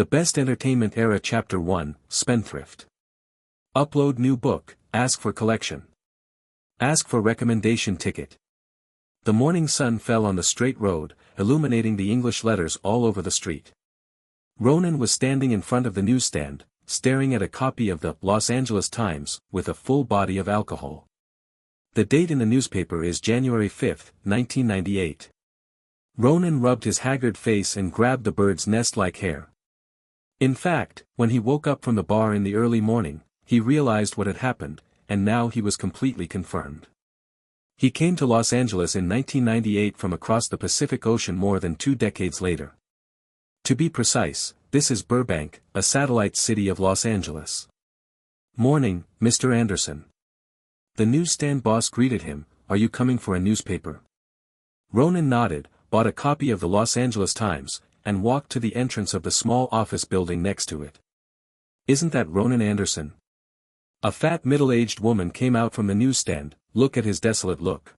The Best Entertainment Era Chapter 1, Spendthrift. Upload new book, ask for collection. Ask for recommendation ticket. The morning sun fell on the straight road, illuminating the English letters all over the street. Ronan was standing in front of the newsstand, staring at a copy of the Los Angeles Times, with a full body of alcohol. The date in the newspaper is January 5, 1998. Ronan rubbed his haggard face and grabbed the bird's nest-like hair. In fact, when he woke up from the bar in the early morning, he realized what had happened, and now he was completely confirmed. He came to Los Angeles in 1998 from across the Pacific Ocean more than 2 decades later. To be precise, this is Burbank, a satellite city of Los Angeles. "Morning, Mr. Anderson." The newsstand boss greeted him. "Are you coming for a newspaper?" Ronan nodded, bought a copy of the Los Angeles Times, and walked to the entrance of the small office building next to it. "Isn't that Ronan Anderson?" A fat middle-aged woman came out from the newsstand. "Look at his desolate look.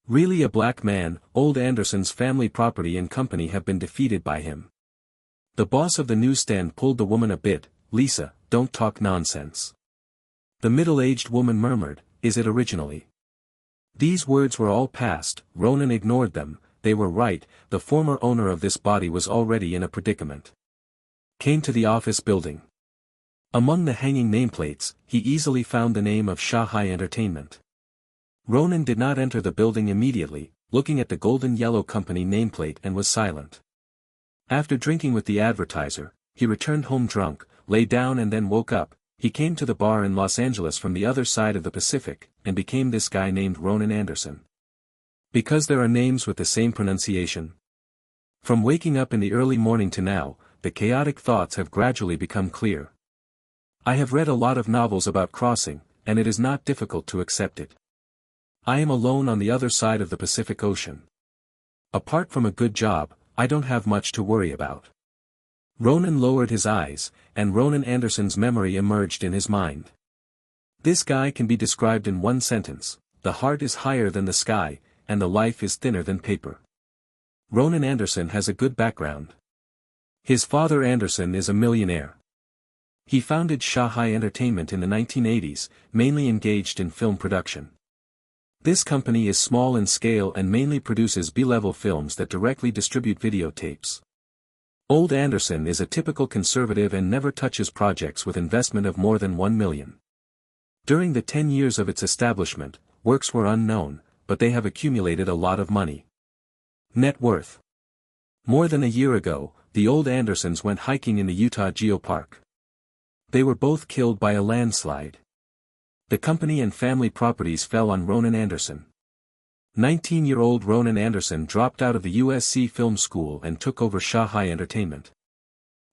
Really a black man. Old Anderson's family property and company have been defeated by him." The boss of the newsstand pulled the woman a bit. "Lisa, don't talk nonsense." The middle-aged woman murmured, "Is it originally?" These words were all past. Ronan ignored them. They were right. The former owner of this body was already in a predicament. Came to the office building. Among the hanging nameplates, he easily found the name of Shanghai Entertainment. Ronan did not enter the building immediately, looking at the golden yellow company nameplate, and was silent. After drinking with the advertiser, he returned home drunk, lay down and then woke up. He came to the bar in Los Angeles from the other side of the Pacific, and became this guy named Ronan Anderson. Because there are names with the same pronunciation. From waking up in the early morning to now, the chaotic thoughts have gradually become clear. I have read a lot of novels about crossing, and it is not difficult to accept it. I am alone on the other side of the Pacific Ocean. Apart from a good job, I don't have much to worry about. Ronan lowered his eyes, and Ronan Anderson's memory emerged in his mind. This guy can be described in one sentence: the heart is higher than the sky, and the life is thinner than paper. Ronan Anderson has a good background. His father Anderson is a millionaire. He founded Shanghai Entertainment in the 1980s, mainly engaged in film production. This company is small in scale and mainly produces B-level films that directly distribute videotapes. Old Anderson is a typical conservative and never touches projects with investment of more than $1 million. During the 10 years of its establishment, works were unknown, but they have accumulated a lot of money. Net worth. More than a year ago, the old Andersons went hiking in the Utah Geopark. They were both killed by a landslide. The company and family properties fell on Ronan Anderson. 19-year-old Ronan Anderson dropped out of the USC Film School and took over Shanghai Entertainment.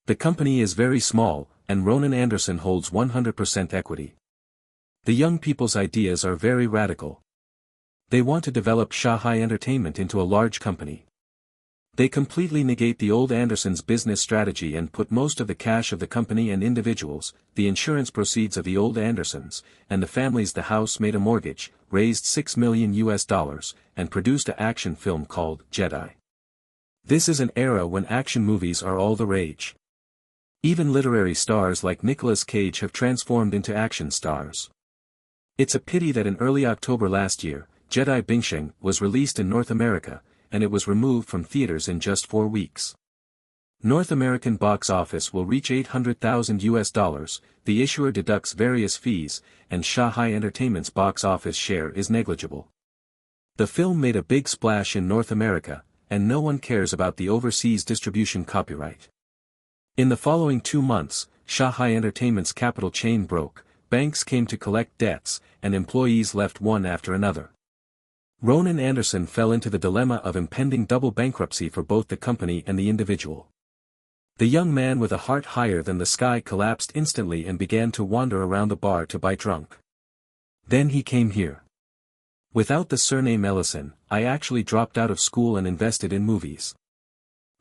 The company is very small, and Ronan Anderson holds 100% equity. The young people's ideas are very radical. They want to develop Shanghai Entertainment into a large company. They completely negate the old Andersons' business strategy and put most of the cash of the company and individuals, the insurance proceeds of the old Andersons, and the families the house made a mortgage, raised $6 million and produced an action film called Jedi. This is an era when action movies are all the rage. Even literary stars like Nicolas Cage have transformed into action stars. It's a pity that in early October last year, Jedi Bingsheng was released in North America, and it was removed from theaters in just 4 weeks. North American box office will reach $800,000, the issuer deducts various fees, and Shanghai Entertainment's box office share is negligible. The film made a big splash in North America, and no one cares about the overseas distribution copyright. In the following 2 months, Shanghai Entertainment's capital chain broke, banks came to collect debts, and employees left one after another. Ronan Anderson fell into the dilemma of impending double bankruptcy for both the company and the individual. The young man with a heart higher than the sky collapsed instantly and began to wander around the bar to buy drunk. Then he came here. Without the surname Ellison, I actually dropped out of school and invested in movies.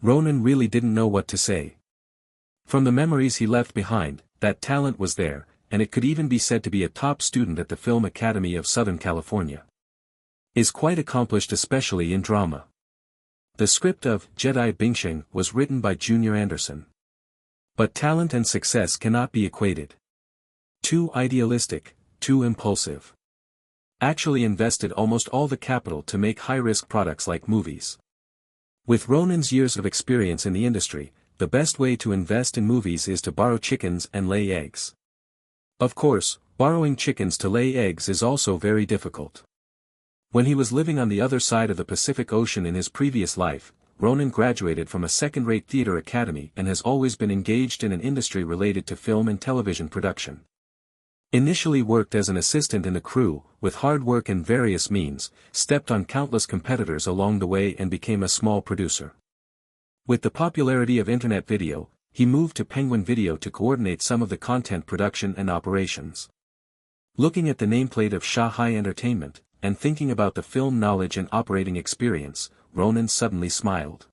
Ronan really didn't know what to say. From the memories he left behind, that talent was there, and it could even be said to be a top student at the Film Academy of Southern California. Is quite accomplished, especially in drama. The script of Jedi Bingsheng was written by Junior Anderson. But talent and success cannot be equated. Too idealistic, too impulsive. Actually invested almost all the capital to make high-risk products like movies. With Ronan's years of experience in the industry, the best way to invest in movies is to borrow chickens and lay eggs. Of course, borrowing chickens to lay eggs is also very difficult. When he was living on the other side of the Pacific Ocean in his previous life, Ronan graduated from a second-rate theater academy and has always been engaged in an industry related to film and television production. Initially worked as an assistant in the crew, with hard work and various means, stepped on countless competitors along the way and became a small producer. With the popularity of internet video, he moved to Penguin Video to coordinate some of the content production and operations. Looking at the nameplate of Shanghai Entertainment, and thinking about the film knowledge and operating experience, Ronan suddenly smiled.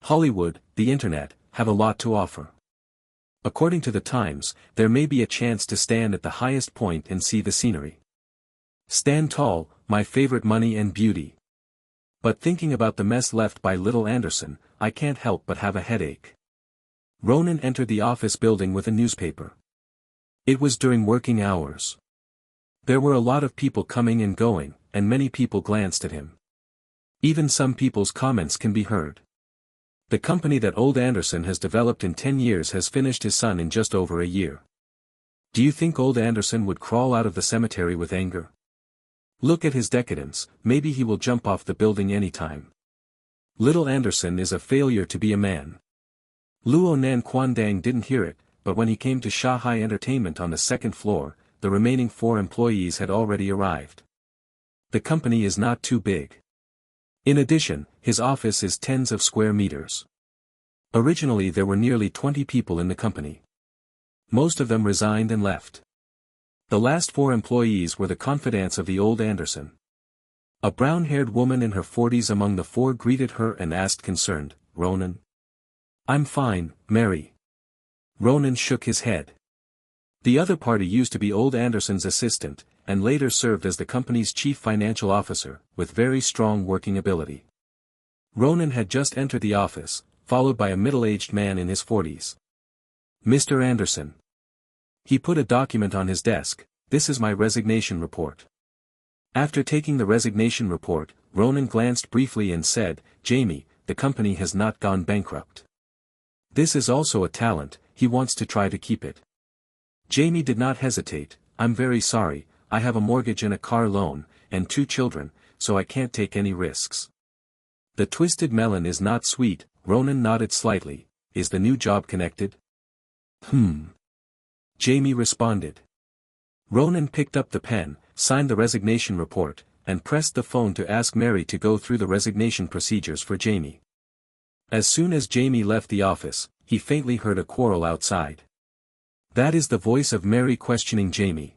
Hollywood, the internet, have a lot to offer. According to the Times, there may be a chance to stand at the highest point and see the scenery. Stand tall, my favorite money and beauty. But thinking about the mess left by little Anderson, I can't help but have a headache. Ronan entered the office building with a newspaper. It was during working hours. There were a lot of people coming and going, and many people glanced at him. Even some people's comments can be heard. The company that old Anderson has developed in 10 years has finished his son in just over a year. Do you think old Anderson would crawl out of the cemetery with anger? Look at his decadence, maybe he will jump off the building anytime. Little Anderson is a failure to be a man. Luo Nan Quandang didn't hear it, but when he came to Shanghai Entertainment on the second floor, the remaining 4 employees had already arrived. The company is not too big. In addition, his office is tens of square meters. Originally there were nearly 20 people in the company. Most of them resigned and left. The last 4 employees were the confidants of the old Anderson. A brown-haired woman in her 40s among the 4 greeted her and asked concerned, "Ronan?" "I'm fine, Mary." Ronan shook his head. The other party used to be old Anderson's assistant, and later served as the company's chief financial officer, with very strong working ability. Ronan had just entered the office, followed by a middle-aged man in his 40s. "Mr. Anderson." He put a document on his desk. "This is my resignation report." After taking the resignation report, Ronan glanced briefly and said, "Jamie, the company has not gone bankrupt. This is also a talent, he wants to try to keep it." Jamie did not hesitate. "I'm very sorry, I have a mortgage and a car loan, and 2 children, so I can't take any risks." The twisted melon is not sweet. Ronan nodded slightly. "Is the new job connected?" Jamie responded. Ronan picked up the pen, signed the resignation report, and pressed the phone to ask Mary to go through the resignation procedures for Jamie. As soon as Jamie left the office, he faintly heard a quarrel outside. That is the voice of Mary questioning Jamie.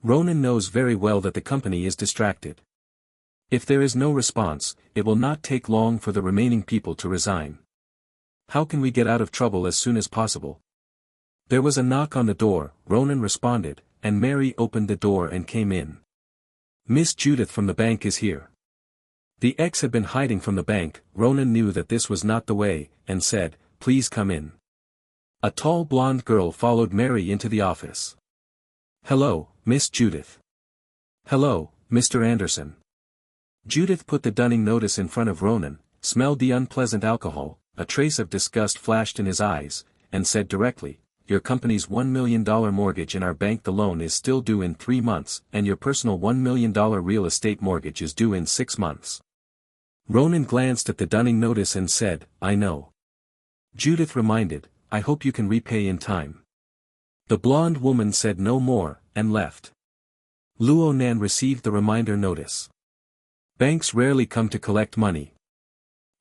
Ronan knows very well that the company is distracted. If there is no response, it will not take long for the remaining people to resign. How can we get out of trouble as soon as possible? There was a knock on the door. Ronan responded, and Mary opened the door and came in. "Miss Judith from the bank is here." The ex had been hiding from the bank. Ronan knew that this was not the way, and said, "Please come in." A tall blonde girl followed Mary into the office. "Hello, Miss Judith." "Hello, Mr. Anderson." Judith put the dunning notice in front of Ronan, smelled the unpleasant alcohol, a trace of disgust flashed in his eyes, and said directly, "Your company's $1 million mortgage in our bank, the loan is still due in 3 months, and your personal $1 million real estate mortgage is due in 6 months. Ronan glanced at the dunning notice and said, "I know." Judith reminded, "I hope you can repay in time." The blonde woman said no more, and left. Luo Nan received the reminder notice. Banks rarely come to collect money.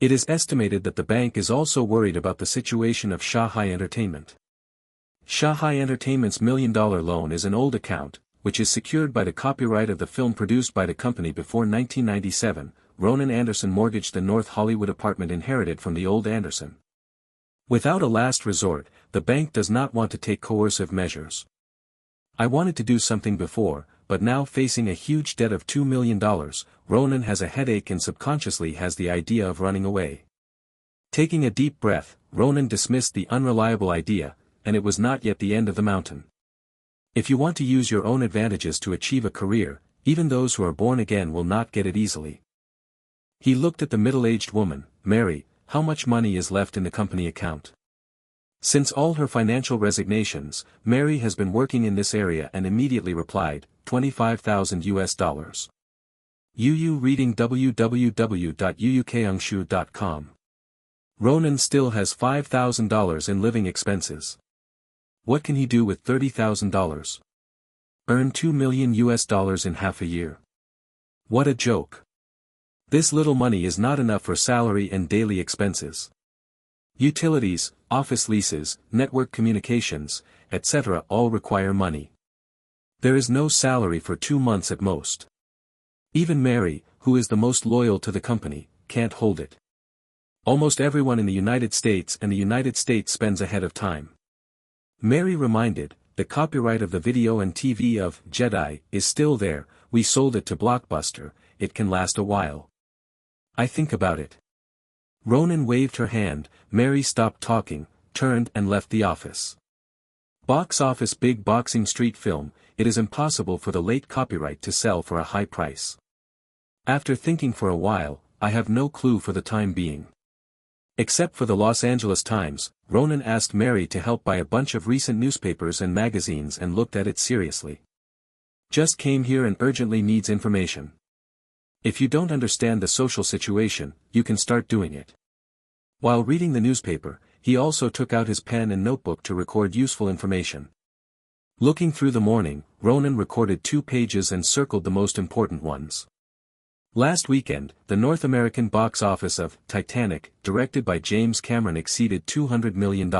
It is estimated that the bank is also worried about the situation of Shanghai Entertainment. Shanghai Entertainment's $1 million loan is an old account, which is secured by the copyright of the film produced by the company before 1997. Ronan Anderson mortgaged the North Hollywood apartment inherited from the old Anderson. Without a last resort, the bank does not want to take coercive measures. "I wanted to do something before, but now facing a huge debt of $2 million, Ronan has a headache and subconsciously has the idea of running away. Taking a deep breath, Ronan dismissed the unreliable idea, and it was not yet the end of the mountain. If you want to use your own advantages to achieve a career, even those who are born again will not get it easily. He looked at the middle-aged woman. Mary, how much money is left in the company account? Since all her financial resignations, Mary has been working in this area and immediately replied, $25,000. Yu reading www.uukangshu.com. Ronan still has $5,000 in living expenses. What can he do with $30,000? Earn $2 million in half a year. What a joke. This little money is not enough for salary and daily expenses. Utilities, office leases, network communications, etc. all require money. There is no salary for 2 months at most. Even Mary, who is the most loyal to the company, can't hold it. Almost everyone in the United States spends ahead of time. Mary reminded, the copyright of the video and TV of Jedi is still there, we sold it to Blockbuster, it can last a while. I think about it. Ronan waved her hand, Mary stopped talking, turned and left the office. Box office big boxing street film, it is impossible for the late copyright to sell for a high price. After thinking for a while, I have no clue for the time being. Except for the Los Angeles Times, Ronan asked Mary to help buy a bunch of recent newspapers and magazines and looked at it seriously. Just came here and urgently needs information. If you don't understand the social situation, you can start doing it. While reading the newspaper, he also took out his pen and notebook to record useful information. Looking through the morning, Ronan recorded 2 pages and circled the most important ones. Last weekend, the North American box office of Titanic, directed by James Cameron, exceeded $200 million.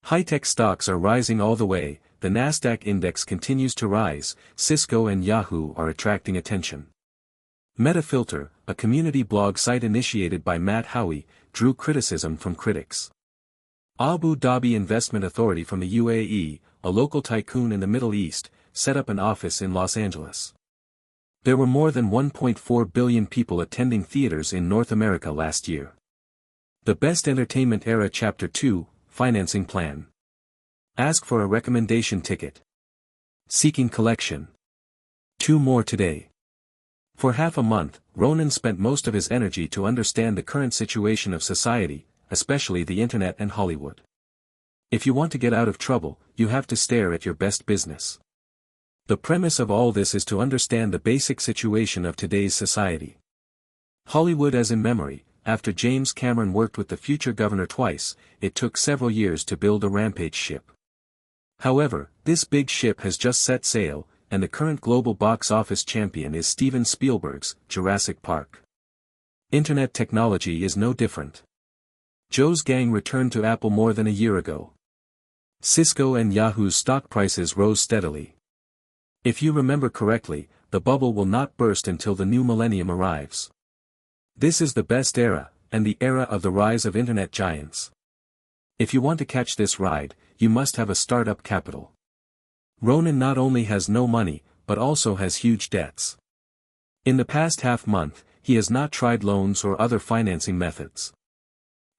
High-tech stocks are rising all the way, the Nasdaq index continues to rise, Cisco and Yahoo are attracting attention. Metafilter, a community blog site initiated by Matt Howey, drew criticism from critics. Abu Dhabi Investment Authority from the UAE, a local tycoon in the Middle East, set up an office in Los Angeles. There were more than 1.4 billion people attending theaters in North America last year. The Best Entertainment Era Chapter 2, Financing Plan. Ask for a recommendation ticket. Seeking collection. 2 more today. For half a month, Ronan spent most of his energy to understand the current situation of society, especially the internet and Hollywood. If you want to get out of trouble, you have to stare at your best business. The premise of all this is to understand the basic situation of today's society. Hollywood as in memory, after James Cameron worked with the future governor twice, it took several years to build a rampage ship. However, this big ship has just set sail, and the current global box office champion is Steven Spielberg's Jurassic Park. Internet technology is no different. Joe's gang returned to Apple more than a year ago. Cisco and Yahoo's stock prices rose steadily. If you remember correctly, the bubble will not burst until the new millennium arrives. This is the best era, and the era of the rise of internet giants. If you want to catch this ride, you must have a startup capital. Ronan not only has no money, but also has huge debts. In the past half-month, he has not tried loans or other financing methods.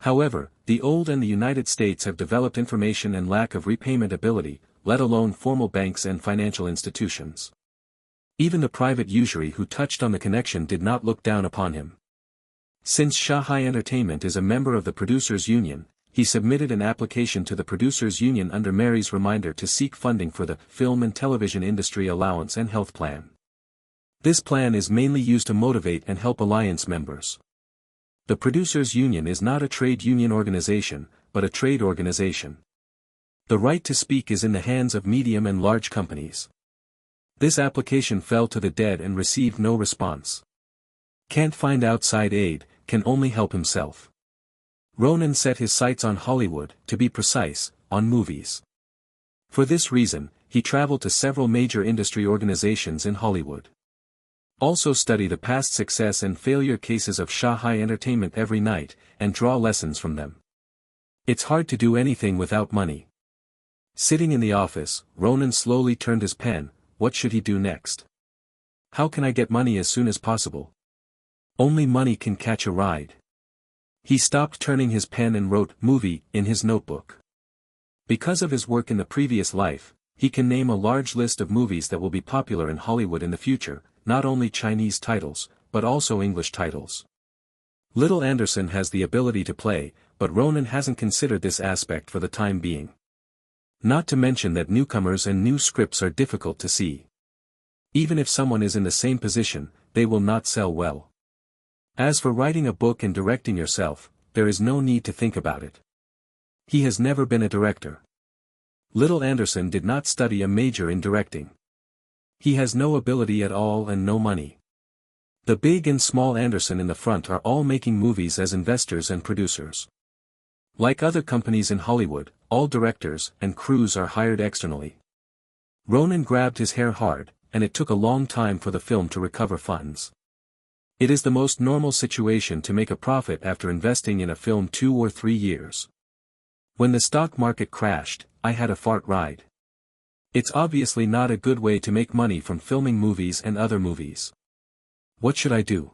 However, the old and the United States have developed information and lack of repayment ability, let alone formal banks and financial institutions. Even the private usury who touched on the connection did not look down upon him. Since Shanghai Entertainment is a member of the Producers Union, he submitted an application to the Producers Union under Mary's reminder to seek funding for the Film and Television Industry Allowance and Health Plan. This plan is mainly used to motivate and help alliance members. The Producers Union is not a trade union organization, but a trade organization. The right to speak is in the hands of medium and large companies. This application fell to the dead and received no response. Can't find outside aid, can only help himself. Ronan set his sights on Hollywood, to be precise, on movies. For this reason, he traveled to several major industry organizations in Hollywood. Also study the past success and failure cases of Shanghai Entertainment every night, and draw lessons from them. It's hard to do anything without money. Sitting in the office, Ronan slowly turned his pen. What should he do next? How can I get money as soon as possible? Only money can catch a ride. He stopped turning his pen and wrote "movie" in his notebook. Because of his work in the previous life, he can name a large list of movies that will be popular in Hollywood in the future, not only Chinese titles, but also English titles. Little Anderson has the ability to play, but Ronan hasn't considered this aspect for the time being. Not to mention that newcomers and new scripts are difficult to see. Even if someone is in the same position, they will not sell well. As for writing a book and directing yourself, there is no need to think about it. He has never been a director. Little Anderson did not study a major in directing. He has no ability at all and no money. The big and small Anderson in the front are all making movies as investors and producers. Like other companies in Hollywood, all directors and crews are hired externally. Ronan grabbed his hair hard, and it took a long time for the film to recover funds. It is the most normal situation to make a profit after investing in a film 2 or 3 years. When the stock market crashed, I had a fart ride. It's obviously not a good way to make money from filming movies and other movies. What should I do?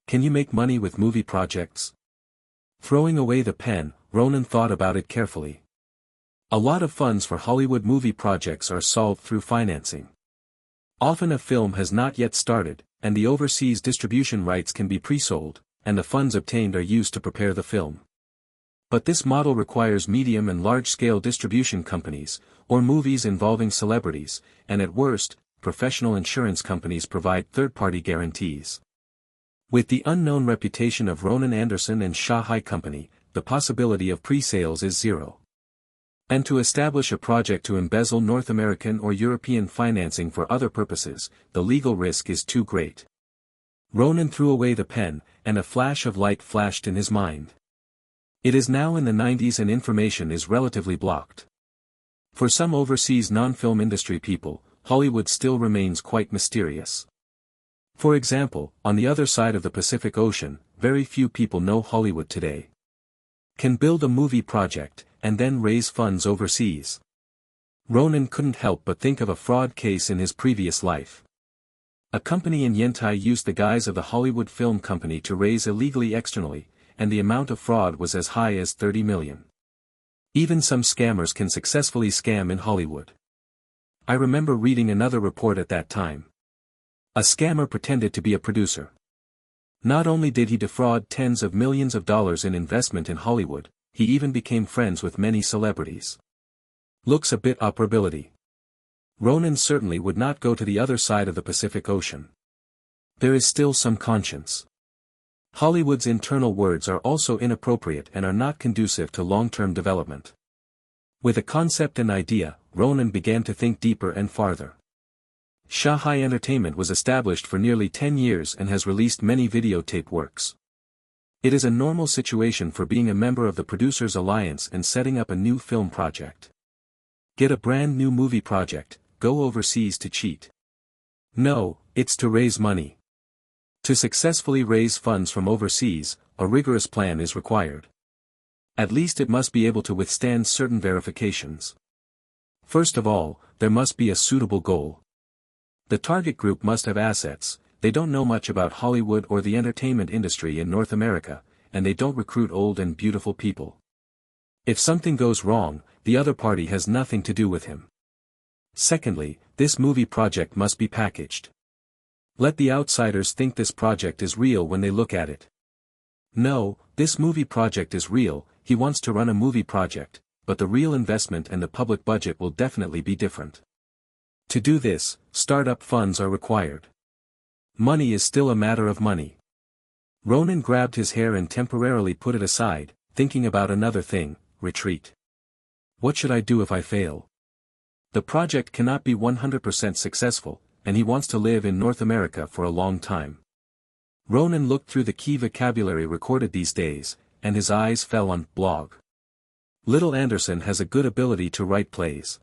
Can you make money with movie projects? Throwing away the pen, Ronan thought about it carefully. A lot of funds for Hollywood movie projects are solved through financing. Often a film has not yet started, and the overseas distribution rights can be pre-sold, and the funds obtained are used to prepare the film. But this model requires medium and large-scale distribution companies, or movies involving celebrities, and at worst, professional insurance companies provide third-party guarantees. With the unknown reputation of Ronan Anderson and Shanghai Company, the possibility of pre-sales is zero. And to establish a project to embezzle North American or European financing for other purposes, the legal risk is too great. Ronan threw away the pen, and a flash of light flashed in his mind. It is now in the 90s and information is relatively blocked. For some overseas non-film industry people, Hollywood still remains quite mysterious. For example, on the other side of the Pacific Ocean, very few people know Hollywood today. Can build a movie project, and then raise funds overseas. Ronan couldn't help but think of a fraud case in his previous life. A company in Yantai used the guise of the Hollywood Film Company to raise illegally externally, and the amount of fraud was as high as 30 million. Even some scammers can successfully scam in Hollywood. I remember reading another report at that time. A scammer pretended to be a producer. Not only did he defraud tens of millions of dollars in investment in Hollywood, he even became friends with many celebrities. Looks a bit operability. Ronan certainly would not go to the other side of the Pacific Ocean. There is still some conscience. Hollywood's internal words are also inappropriate and are not conducive to long-term development. With a concept and idea, Ronan began to think deeper and farther. Shanghai Entertainment was established for nearly 10 years and has released many videotape works. It is a normal situation for being a member of the Producers Alliance and setting up a new film project. Get a brand new movie project, go overseas to cheat. No, it's to raise money. To successfully raise funds from overseas, a rigorous plan is required. At least it must be able to withstand certain verifications. First of all, there must be a suitable goal. The target group must have assets. They don't know much about Hollywood or the entertainment industry in North America, and they don't recruit old and beautiful people. If something goes wrong, the other party has nothing to do with him. Secondly, this movie project must be packaged. Let the outsiders think this project is real when they look at it. No, this movie project is real, he wants to run a movie project, but the real investment and the public budget will definitely be different. To do this, startup funds are required. Money is still a matter of money. Ronan grabbed his hair and temporarily put it aside, thinking about another thing, retreat. What should I do if I fail? The project cannot be 100% successful, and he wants to live in North America for a long time. Ronan looked through the key vocabulary recorded these days, and his eyes fell on blog. Little Anderson has a good ability to write plays.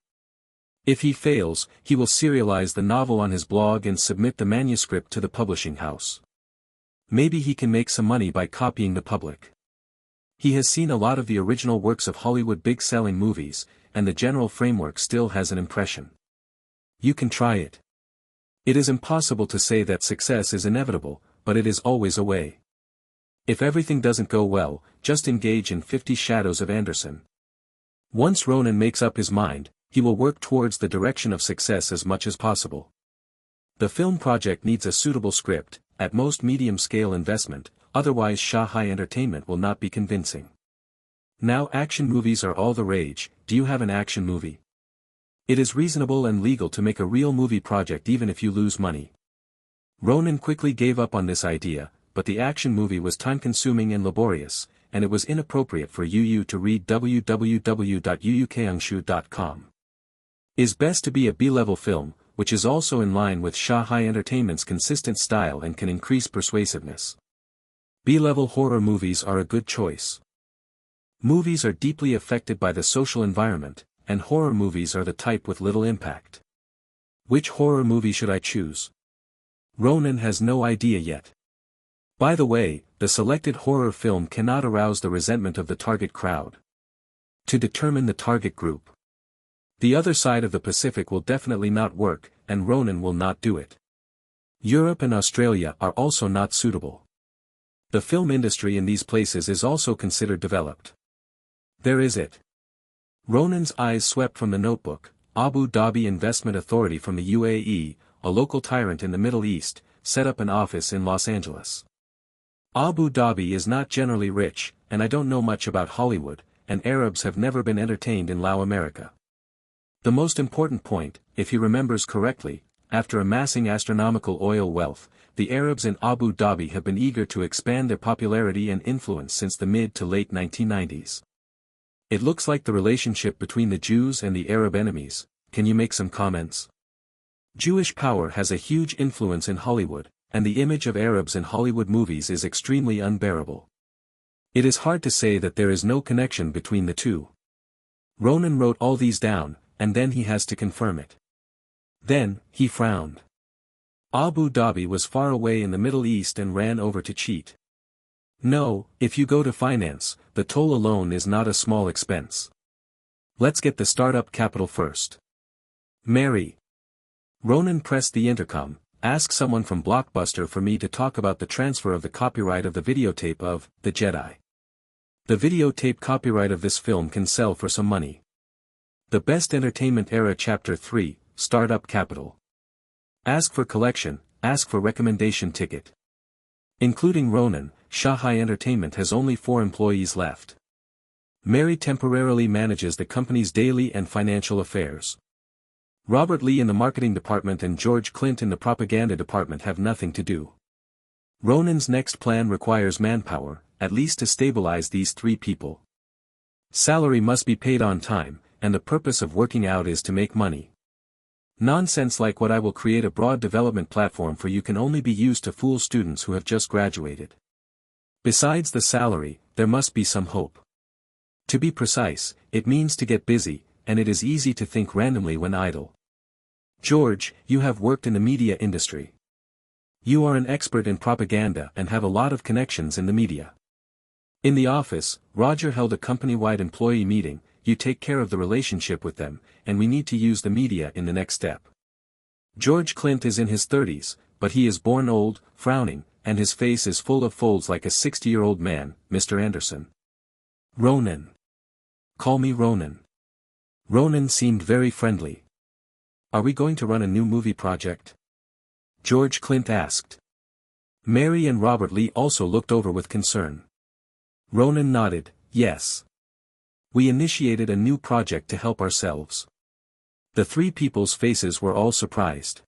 If he fails, he will serialize the novel on his blog and submit the manuscript to the publishing house. Maybe he can make some money by copying the public. He has seen a lot of the original works of Hollywood big-selling movies, and the general framework still has an impression. You can try it. It is impossible to say that success is inevitable, but it is always a way. If everything doesn't go well, just engage in 50 Shadows of Anderson. Once Ronan makes up his mind, he will work towards the direction of success as much as possible. The film project needs a suitable script, at most medium-scale investment, otherwise Shanghai Entertainment will not be convincing. Now action movies are all the rage. Do you have an action movie? It is reasonable and legal to make a real movie project even if you lose money. Ronan quickly gave up on this idea, but the action movie was time-consuming and laborious, and it was inappropriate for Yu to read www.yuyukeungshu.com. Is best to be a B-level film, which is also in line with Shanghai Entertainment's consistent style and can increase persuasiveness. B-level horror movies are a good choice. Movies are deeply affected by the social environment, and horror movies are the type with little impact. Which horror movie should I choose? Ronan has no idea yet. By the way, the selected horror film cannot arouse the resentment of the target crowd. To determine the target group. The other side of the Pacific will definitely not work, and Ronan will not do it. Europe and Australia are also not suitable. The film industry in these places is also considered developed. There is it. Ronan's eyes swept from the notebook. Abu Dhabi Investment Authority from the UAE, a local tyrant in the Middle East, set up an office in Los Angeles. Abu Dhabi is not generally rich, and I don't know much about Hollywood, and Arabs have never been entertained in Lao America. The most important point, if he remembers correctly, after amassing astronomical oil wealth, the Arabs in Abu Dhabi have been eager to expand their popularity and influence since the mid to late 1990s. It looks like the relationship between the Jews and the Arab enemies. Can you make some comments? Jewish power has a huge influence in Hollywood, and the image of Arabs in Hollywood movies is extremely unbearable. It is hard to say that there is no connection between the two. Ronan wrote all these down, and then he has to confirm it. Then, he frowned. Abu Dhabi was far away in the Middle East and ran over to cheat. No, if you go to finance, the toll alone is not a small expense. Let's get the startup capital first. Mary. Ronan pressed the intercom. Ask someone from Blockbuster for me to talk about the transfer of the copyright of the videotape of The Jedi. The videotape copyright of this film can sell for some money. The Best Entertainment Era Chapter 3, Startup Capital. Ask for collection, ask for recommendation ticket. Including Ronan, Shanghai Entertainment has only 4 employees left. Mary temporarily manages the company's daily and financial affairs. Robert Lee in the marketing department and George Clint in the propaganda department have nothing to do. Ronan's next plan requires manpower, at least to stabilize these 3 people. Salary must be paid on time, and the purpose of working out is to make money. Nonsense like what I will create a broad development platform for you can only be used to fool students who have just graduated. Besides the salary, there must be some hope. To be precise, it means to get busy, and it is easy to think randomly when idle. George, you have worked in the media industry. You are an expert in propaganda and have a lot of connections in the media. In the office, Roger held a company-wide employee meeting. You take care of the relationship with them, and we need to use the media in the next step. George Clint is in his 30s, but he is born old, frowning, and his face is full of folds like a 60-year-old man, Mr. Anderson. Ronan. Call me Ronan. Ronan seemed very friendly. Are we going to run a new movie project? George Clint asked. Mary and Robert Lee also looked over with concern. Ronan nodded, yes. We initiated a new project to help ourselves. The 3 people's faces were all surprised.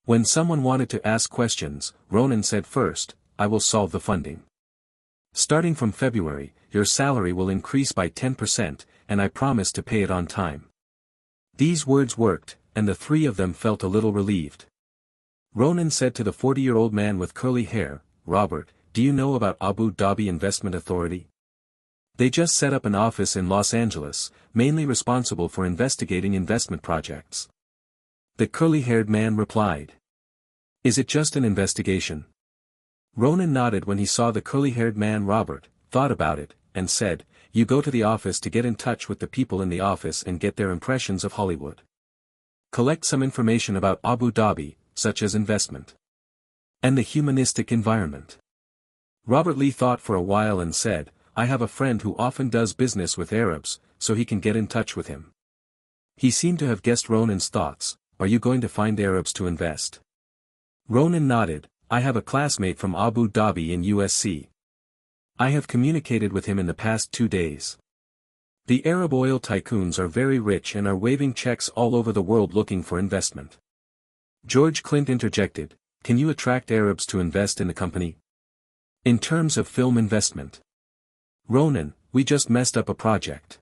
When someone wanted to ask questions, Ronan said first, I will solve the funding. Starting from February, your salary will increase by 10%, and I promise to pay it on time. These words worked, and the 3 of them felt a little relieved. Ronan said to the 40-year-old man with curly hair, Robert, do you know about Abu Dhabi Investment Authority? They just set up an office in Los Angeles, mainly responsible for investigating investment projects. The curly-haired man replied. Is it just an investigation? Ronan nodded when he saw the curly-haired man. Robert thought about it, and said, you go to the office to get in touch with the people in the office and get their impressions of Hollywood. Collect some information about Abu Dhabi, such as investment. And the humanistic environment. Robert Lee thought for a while and said, I have a friend who often does business with Arabs, so he can get in touch with him. He seemed to have guessed Ronan's thoughts. Are you going to find Arabs to invest? Ronan nodded. I have a classmate from Abu Dhabi in USC. I have communicated with him in the past 2 days. The Arab oil tycoons are very rich and are waving checks all over the world looking for investment. George Clint interjected, can you attract Arabs to invest in the company? In terms of film investment. Ronan, we just messed up a project.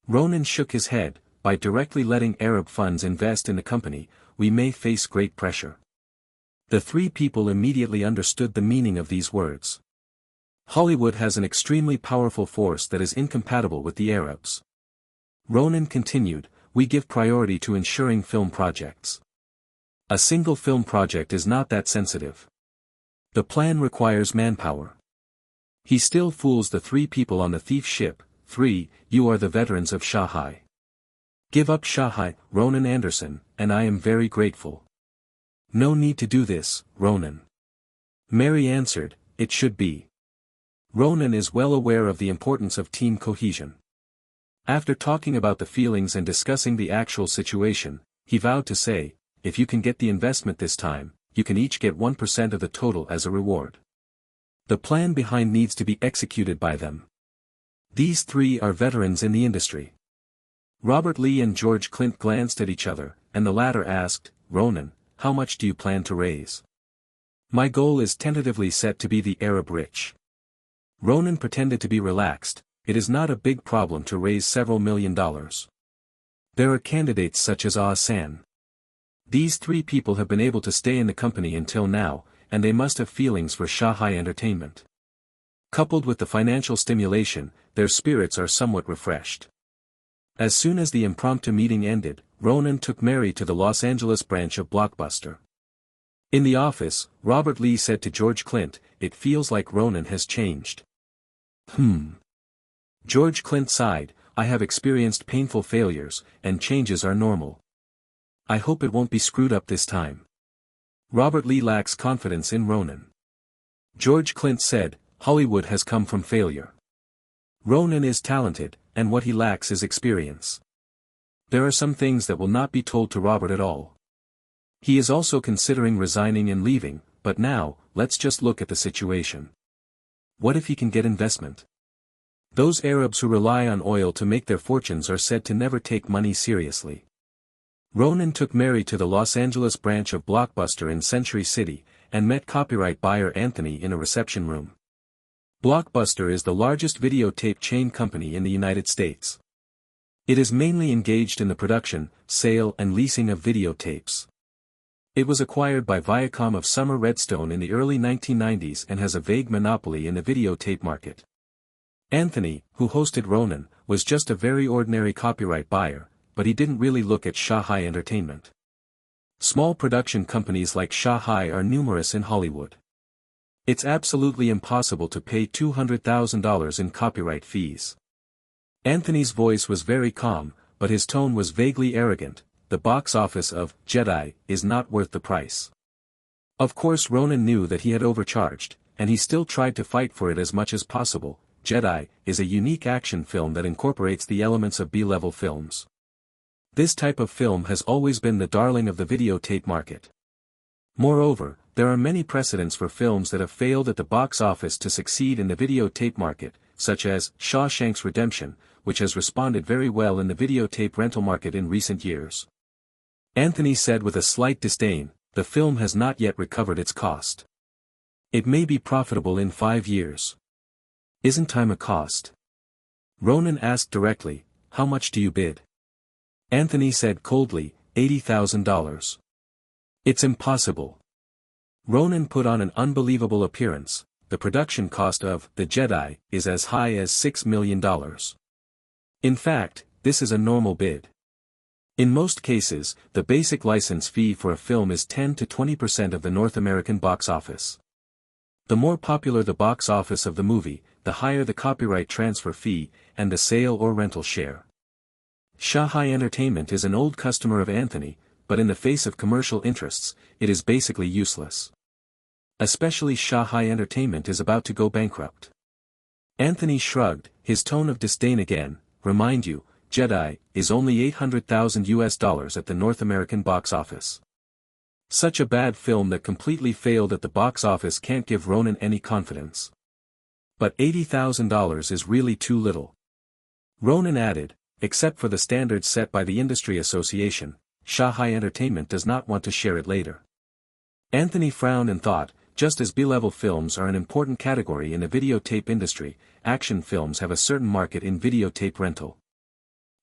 Ronan shook his head, by directly letting Arab funds invest in the company, we may face great pressure. The three people immediately understood the meaning of these words. Hollywood has an extremely powerful force that is incompatible with the Arabs. Ronan continued, we give priority to ensuring film projects. A single film project is not that sensitive. The plan requires manpower. He still fools the three people on the thief ship. 3. You are the veterans of Shanghai. Give up Shanghai, Ronan Anderson, and I am very grateful. No need to do this, Ronan. Mary answered, it should be. Ronan is well aware of the importance of team cohesion. After talking about the feelings and discussing the actual situation, he vowed to say, if you can get the investment this time, you can each get 1% of the total as a reward. The plan behind needs to be executed by them. These three are veterans in the industry. Robert Lee and George Clint glanced at each other, and the latter asked, Ronan, how much do you plan to raise? My goal is tentatively set to be the Arab rich. Ronan pretended to be relaxed, it is not a big problem to raise several $1 million. There are candidates such as San. These three people have been able to stay in the company until now, and they must have feelings for Shanghai entertainment. Coupled with the financial stimulation, their spirits are somewhat refreshed. As soon as the impromptu meeting ended, Ronan took Mary to the Los Angeles branch of Blockbuster. In the office, Robert Lee said to George Clint, it feels like Ronan has changed. George Clint sighed, I have experienced painful failures, and changes are normal. I hope it won't be screwed up this time. Robert Lee lacks confidence in Ronan. George Clint said, Hollywood has come from failure. Ronan is talented, and what he lacks is experience. There are some things that will not be told to Robert at all. He is also considering resigning and leaving, but now, let's just look at the situation. What if he can get investment? Those Arabs who rely on oil to make their fortunes are said to never take money seriously. Ronan took Mary to the Los Angeles branch of Blockbuster in Century City, and met copyright buyer Anthony in a reception room. Blockbuster is the largest videotape chain company in the United States. It is mainly engaged in the production, sale and leasing of videotapes. It was acquired by Viacom of Summer Redstone in the early 1990s and has a vague monopoly in the videotape market. Anthony, who hosted Ronan, was just a very ordinary copyright buyer, but he didn't really look at Shanghai entertainment. Small production companies like Shanghai are numerous in Hollywood. It's absolutely impossible to pay $200,000 in copyright fees. Anthony's voice was very calm, but his tone was vaguely arrogant. The box office of Jedi is not worth the price. Of course Ronan knew that he had overcharged, and he still tried to fight for it as much as possible. Jedi is a unique action film that incorporates the elements of B-level films. This type of film has always been the darling of the videotape market. Moreover, there are many precedents for films that have failed at the box office to succeed in the videotape market, such as Shawshank's Redemption, which has responded very well in the videotape rental market in recent years. Anthony said with a slight disdain, the film has not yet recovered its cost. It may be profitable in 5 years. Isn't time a cost? Ronan asked directly, how much do you bid? Anthony said coldly, $80,000. It's impossible. Ronan put on an unbelievable appearance. The production cost of The Jedi is as high as $6 million. In fact, this is a normal bid. In most cases, the basic license fee for a film is 10 to 20% of the North American box office. The more popular the box office of the movie, the higher the copyright transfer fee, and the sale or rental share. Shanghai Entertainment is an old customer of Anthony, but in the face of commercial interests, it is basically useless. Especially Shanghai Entertainment is about to go bankrupt. Anthony shrugged, his tone of disdain again. Remind you, Jedi is only $800,000 at the North American box office. Such a bad film that completely failed at the box office can't give Ronan any confidence. But $80,000 is really too little. Ronan added, except for the standards set by the industry association, Shanghai Entertainment does not want to share it later. Anthony frowned and thought, just as B-level films are an important category in the videotape industry, action films have a certain market in videotape rental.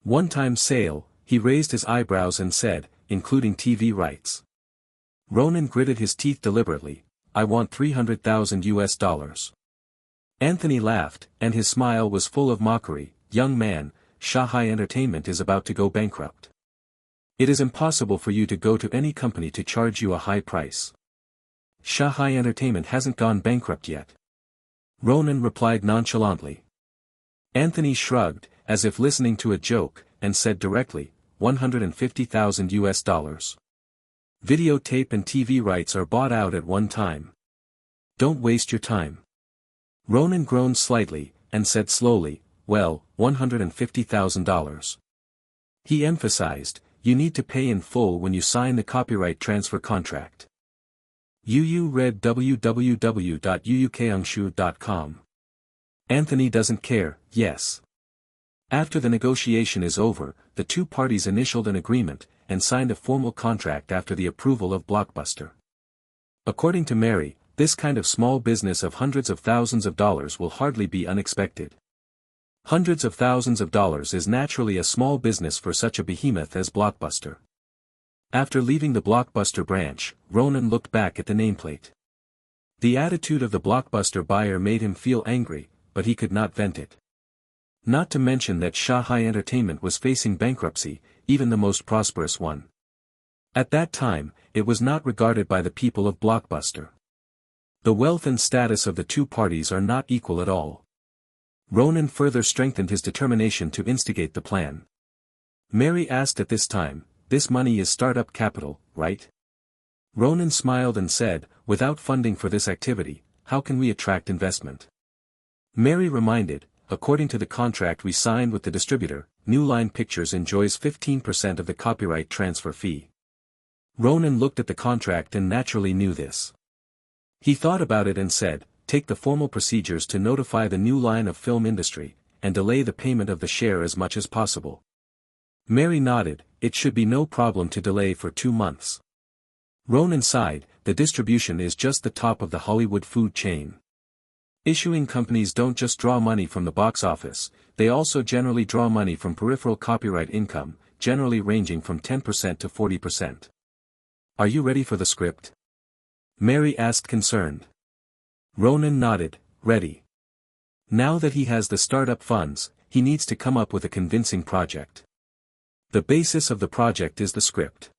One-time sale, he raised his eyebrows and said, including TV rights. Ronan gritted his teeth deliberately, I want $300,000. Anthony laughed, and his smile was full of mockery. Young man, Shanghai Entertainment is about to go bankrupt. It is impossible for you to go to any company to charge you a high price. Shanghai Entertainment hasn't gone bankrupt yet. Ronan replied nonchalantly. Anthony shrugged, as if listening to a joke, and said directly, $150,000. Videotape and TV rights are bought out at one time. Don't waste your time. Ronan groaned slightly, and said slowly, well, $150,000. He emphasized, you need to pay in full when you sign the copyright transfer contract. Yu read www.yuukangshu.com. Anthony doesn't care, yes. After the negotiation is over, the two parties initialed an agreement, and signed a formal contract after the approval of Blockbuster. According to Mary, this kind of small business of hundreds of thousands of dollars will hardly be unexpected. Hundreds of thousands of dollars is naturally a small business for such a behemoth as Blockbuster. After leaving the Blockbuster branch, Ronan looked back at the nameplate. The attitude of the Blockbuster buyer made him feel angry, but he could not vent it. Not to mention that Shanghai Entertainment was facing bankruptcy, even the most prosperous one. At that time, it was not regarded by the people of Blockbuster. The wealth and status of the two parties are not equal at all. Ronan further strengthened his determination to instigate the plan. Mary asked at this time, this money is startup capital, right? Ronan smiled and said, without funding for this activity, how can we attract investment? Mary reminded, according to the contract we signed with the distributor, New Line Pictures enjoys 15% of the copyright transfer fee. Ronan looked at the contract and naturally knew this. He thought about it and said, take the formal procedures to notify the New Line of film industry, and delay the payment of the share as much as possible. Mary nodded, it should be no problem to delay for 2 months. Ronan sighed, the distribution is just the top of the Hollywood food chain. Issuing companies don't just draw money from the box office, they also generally draw money from peripheral copyright income, generally ranging from 10% to 40%. Are you ready for the script? Mary asked concerned. Ronan nodded, ready. Now that he has the startup funds, he needs to come up with a convincing project. The basis of the project is the script.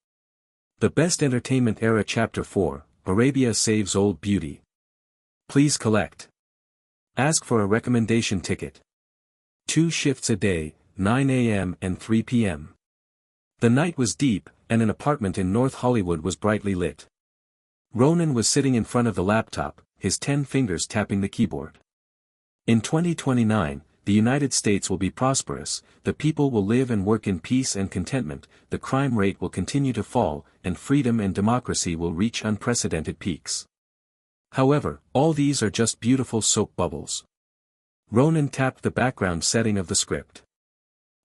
The Best Entertainment Era Chapter 4, Arabia Saves Old Beauty. Please collect. Ask for a recommendation ticket. 2 shifts a day, 9 a.m. and 3 p.m. The night was deep, and an apartment in North Hollywood was brightly lit. Ronan was sitting in front of the laptop, his 10 fingers tapping the keyboard. In 2029, the United States will be prosperous, the people will live and work in peace and contentment, the crime rate will continue to fall, and freedom and democracy will reach unprecedented peaks. However, all these are just beautiful soap bubbles. Ronan tapped the background setting of the script.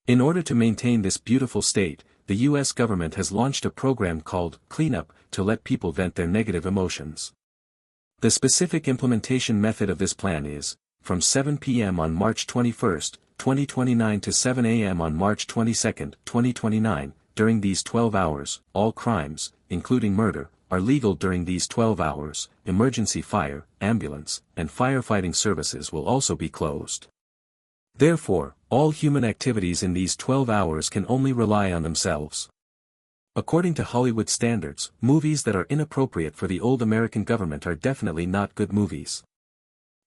In order to maintain this beautiful state, the U.S. government has launched a program called Cleanup to let people vent their negative emotions. The specific implementation method of this plan is, from 7 p.m. on March 21, 2029 to 7 a.m. on March 22, 2029, during these 12 hours, all crimes, including murder, are legal during these 12 hours, emergency fire, ambulance, and firefighting services will also be closed. Therefore, all human activities in these 12 hours can only rely on themselves. According to Hollywood standards, movies that are inappropriate for the old American government are definitely not good movies.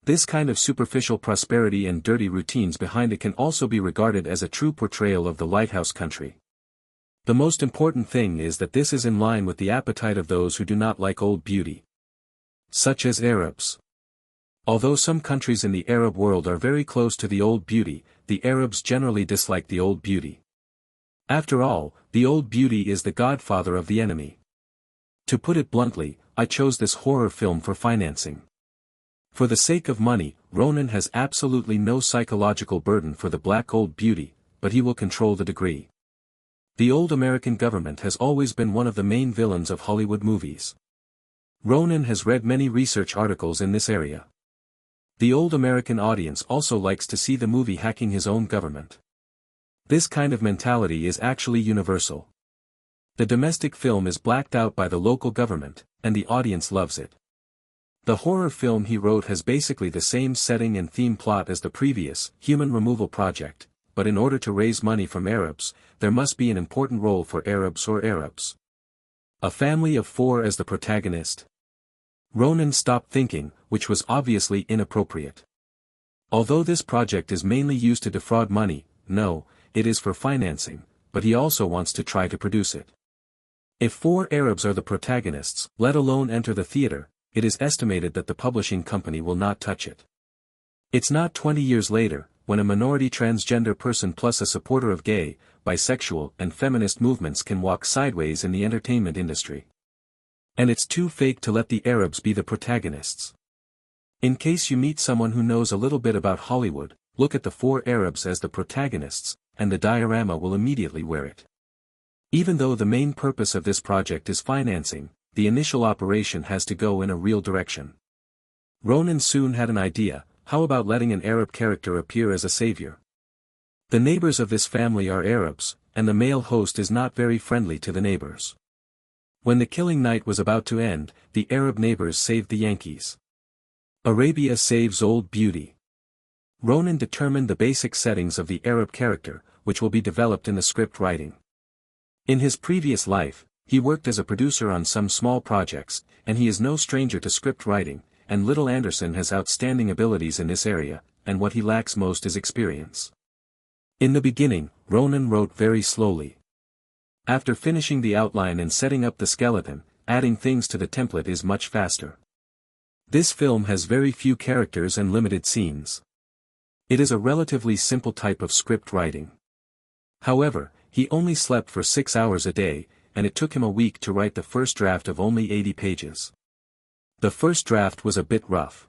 This kind of superficial prosperity and dirty routines behind it can also be regarded as a true portrayal of the lighthouse country. The most important thing is that this is in line with the appetite of those who do not like old beauty. Such as Arabs. Although some countries in the Arab world are very close to the old beauty, the Arabs generally dislike the old beauty. After all, the old beauty is the godfather of the enemy. To put it bluntly, I chose this horror film for financing. For the sake of money, Ronan has absolutely no psychological burden for the black old beauty, but he will control the degree. The old American government has always been one of the main villains of Hollywood movies. Ronan has read many research articles in this area. The old American audience also likes to see the movie hacking his own government. This kind of mentality is actually universal. The domestic film is blacked out by the local government, and the audience loves it. The horror film he wrote has basically the same setting and theme plot as the previous, Human Removal Project, but in order to raise money from Arabs, there must be an important role for Arabs or Arabs. A family of 4 as the protagonist. Ronan stopped thinking, which was obviously inappropriate. Although this project is mainly used to defraud money, no, it is for financing, but he also wants to try to produce it. If 4 Arabs are the protagonists, let alone enter the theater, it is estimated that the publishing company will not touch it. It's not 20 years later, when a minority transgender person plus a supporter of gay, bisexual and feminist movements can walk sideways in the entertainment industry. And it's too fake to let the Arabs be the protagonists. In case you meet someone who knows a little bit about Hollywood, look at the 4 Arabs as the protagonists, and the diorama will immediately wear it. Even though the main purpose of this project is financing, the initial operation has to go in a real direction. Ronan soon had an idea: how about letting an Arab character appear as a savior? The neighbors of this family are Arabs, and the male host is not very friendly to the neighbors. When the killing night was about to end, the Arab neighbors saved the Yankees. Arabia saves old beauty. Ronan determined the basic settings of the Arab character, which will be developed in the script writing. In his previous life, he worked as a producer on some small projects, and he is no stranger to script writing, and Little Anderson has outstanding abilities in this area, and what he lacks most is experience. In the beginning, Ronan wrote very slowly. After finishing the outline and setting up the skeleton, adding things to the template is much faster. This film has very few characters and limited scenes. It is a relatively simple type of script writing. However, he only slept for 6 hours a day, and it took him a week to write the first draft of only 80 pages. The first draft was a bit rough.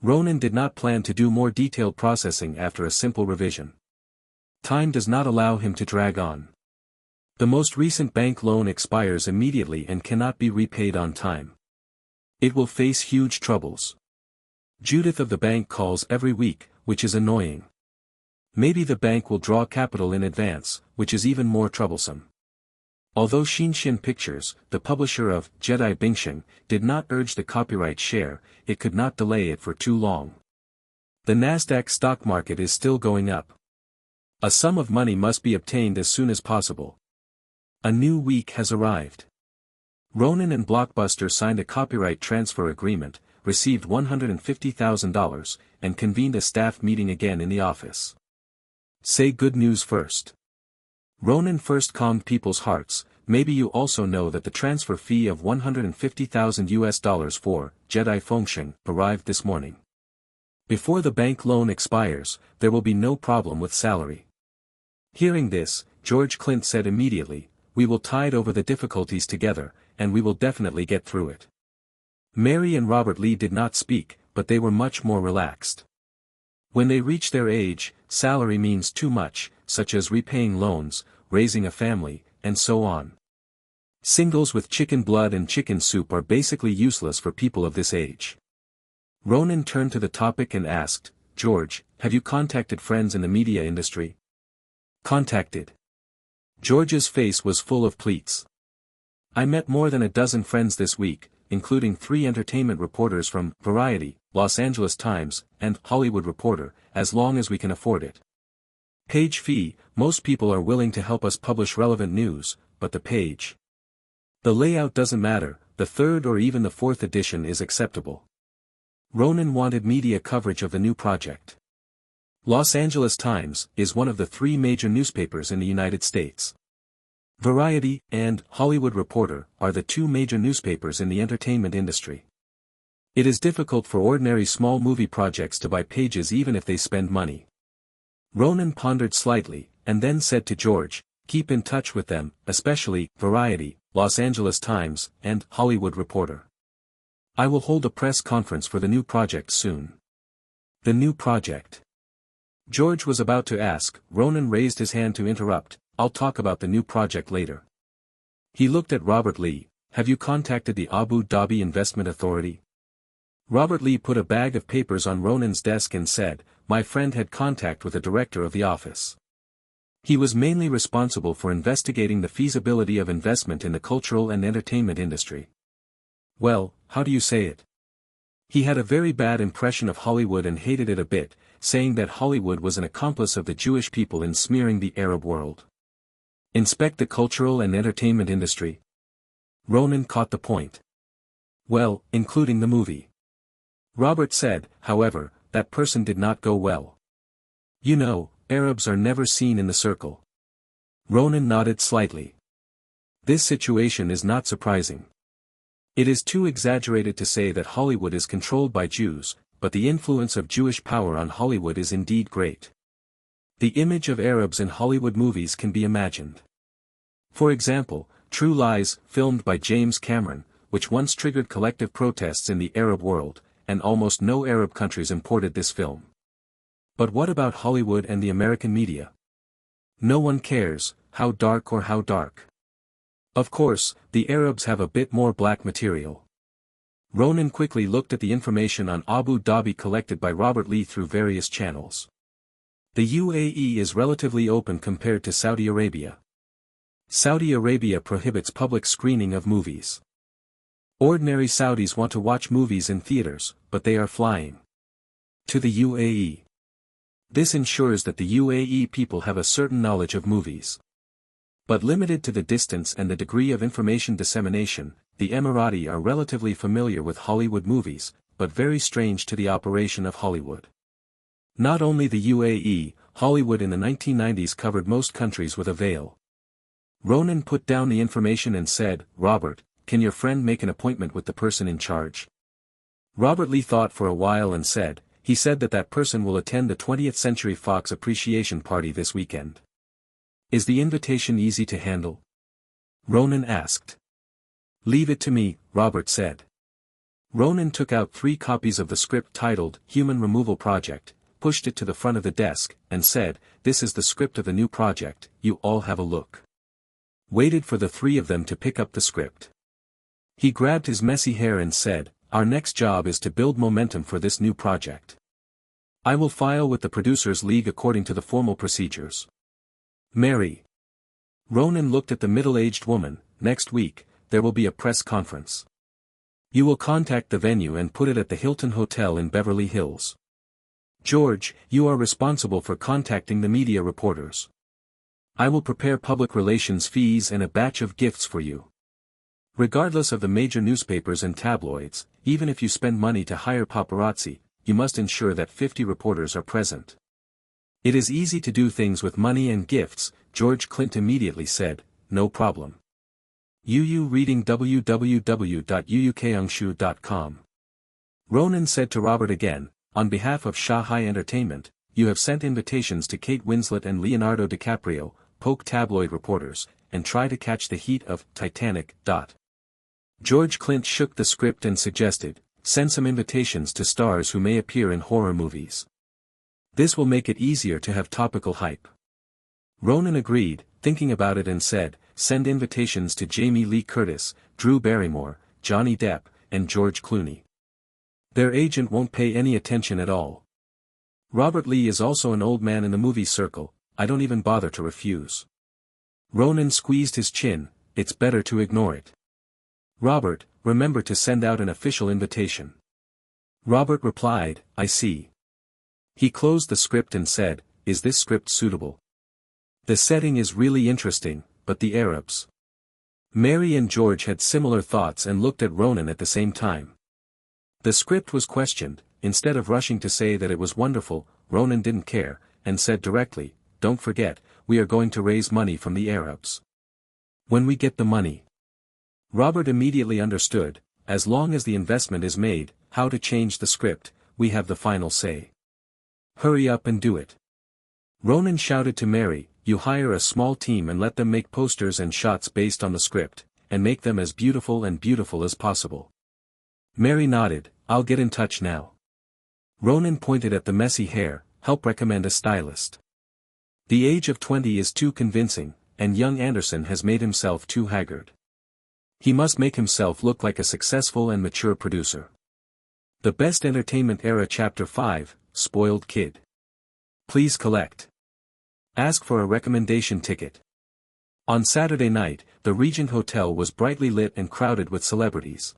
Ronan did not plan to do more detailed processing after a simple revision. Time does not allow him to drag on. The most recent bank loan expires immediately and cannot be repaid on time. It will face huge troubles. Judith of the bank calls every week, which is annoying. Maybe the bank will draw capital in advance, which is even more troublesome. Although Shinshin Pictures, the publisher of Jedi Bingsheng, did not urge the copyright share, it could not delay it for too long. The Nasdaq stock market is still going up. A sum of money must be obtained as soon as possible. A new week has arrived. Ronan and Blockbuster signed a copyright transfer agreement, received $150,000, and convened a staff meeting again in the office. Say good news first. Ronan first calmed people's hearts. Maybe you also know that the transfer fee of $150,000 for Jedi Bingsheng arrived this morning. Before the bank loan expires, there will be no problem with salary. Hearing this, George Clint said immediately, "We will tide over the difficulties together, and we will definitely get through it." Mary and Robert Lee did not speak, but they were much more relaxed. When they reach their age, salary means too much, such as repaying loans, raising a family, and so on. Singles with chicken blood and chicken soup are basically useless for people of this age. Ronan turned to the topic and asked, "George, have you contacted friends in the media industry?" "Contacted." George's face was full of pleats. "I met more than a dozen friends this week, including 3 entertainment reporters from Variety, Los Angeles Times, and Hollywood Reporter, as long as we can afford it. Page fee, most people are willing to help us publish relevant news, but the page. The layout doesn't matter, the 3rd or even the 4th edition is acceptable." Ronan wanted media coverage of the new project. Los Angeles Times is one of the 3 major newspapers in the United States. Variety and Hollywood Reporter are the 2 major newspapers in the entertainment industry. It is difficult for ordinary small movie projects to buy pages even if they spend money. Ronan pondered slightly, and then said to George, keep in touch with them, especially Variety, Los Angeles Times, and Hollywood Reporter. I will hold a press conference for the new project soon. The new project. George was about to ask, Ronan raised his hand to interrupt, I'll talk about the new project later. He looked at Robert Lee, have you contacted the Abu Dhabi Investment Authority? Robert Lee put a bag of papers on Ronan's desk and said, my friend had contact with the director of the office. He was mainly responsible for investigating the feasibility of investment in the cultural and entertainment industry. Well, how do you say it? He had a very bad impression of Hollywood and hated it a bit, saying that Hollywood was an accomplice of the Jewish people in smearing the Arab world. Inspect the cultural and entertainment industry? Ronan caught the point. Well, including the movie. Robert said, however, that person did not go well. You know, Arabs are never seen in the circle. Ronan nodded slightly. This situation is not surprising. It is too exaggerated to say that Hollywood is controlled by Jews, but the influence of Jewish power on Hollywood is indeed great. The image of Arabs in Hollywood movies can be imagined. For example, True Lies, filmed by James Cameron, which once triggered collective protests in the Arab world, and almost no Arab countries imported this film. But what about Hollywood and the American media? No one cares, how dark or how dark. Of course, the Arabs have a bit more black material. Ronan quickly looked at the information on Abu Dhabi collected by Robert Lee through various channels. The UAE is relatively open compared to Saudi Arabia. Saudi Arabia prohibits public screening of movies. Ordinary Saudis want to watch movies in theaters, but they are flying to the UAE. This ensures that the UAE people have a certain knowledge of movies. But limited to the distance and the degree of information dissemination, the Emirati are relatively familiar with Hollywood movies, but very strange to the operation of Hollywood. Not only the UAE, Hollywood in the 1990s covered most countries with a veil. Ronan put down the information and said, Robert, can your friend make an appointment with the person in charge? Robert Lee thought for a while and said, he said that person will attend the 20th Century Fox Appreciation Party this weekend. Is the invitation easy to handle? Ronan asked. Leave it to me, Robert said. Ronan took out 3 copies of the script titled Human Removal Project, pushed it to the front of the desk, and said, this is the script of the new project, you all have a look. Waited for the 3 of them to pick up the script. He grabbed his messy hair and said, our next job is to build momentum for this new project. I will file with the Producers League according to the formal procedures. Mary. Ronan looked at the middle-aged woman, next week, there will be a press conference. You will contact the venue and put it at the Hilton Hotel in Beverly Hills. George, you are responsible for contacting the media reporters. I will prepare public relations fees and a batch of gifts for you. Regardless of the major newspapers and tabloids, even if you spend money to hire paparazzi, you must ensure that 50 reporters are present. It is easy to do things with money and gifts, George Clint immediately said, no problem. UU reading www.uukangshu.com. Ronan said to Robert again, on behalf of Shanghai Entertainment, you have sent invitations to Kate Winslet and Leonardo DiCaprio, poke tabloid reporters, and try to catch the heat of Titanic. George Clint shook the script and suggested, send some invitations to stars who may appear in horror movies. This will make it easier to have topical hype. Ronan agreed, thinking about it and said, send invitations to Jamie Lee Curtis, Drew Barrymore, Johnny Depp, and George Clooney. Their agent won't pay any attention at all. Robert Lee is also an old man in the movie circle, I don't even bother to refuse. Ronan squeezed his chin, it's better to ignore it. Robert, remember to send out an official invitation. Robert replied, I see. He closed the script and said, is this script suitable? The setting is really interesting, but the Arabs. Mary and George had similar thoughts and looked at Ronan at the same time. The script was questioned, instead of rushing to say that it was wonderful, Ronan didn't care, and said directly, don't forget, we are going to raise money from the Arabs. When we get the money. Robert immediately understood, as long as the investment is made, how to change the script, we have the final say. Hurry up and do it. Ronan shouted to Mary, you hire a small team and let them make posters and shots based on the script, and make them as beautiful as possible. Mary nodded, I'll get in touch now. Ronan pointed at the messy hair, help recommend a stylist. The age of 20 is too convincing, and young Anderson has made himself too haggard. He must make himself look like a successful and mature producer. The Best Entertainment Era Chapter 5, Spoiled Kid. Please collect. Ask for a recommendation ticket. On Saturday night, the Regent Hotel was brightly lit and crowded with celebrities.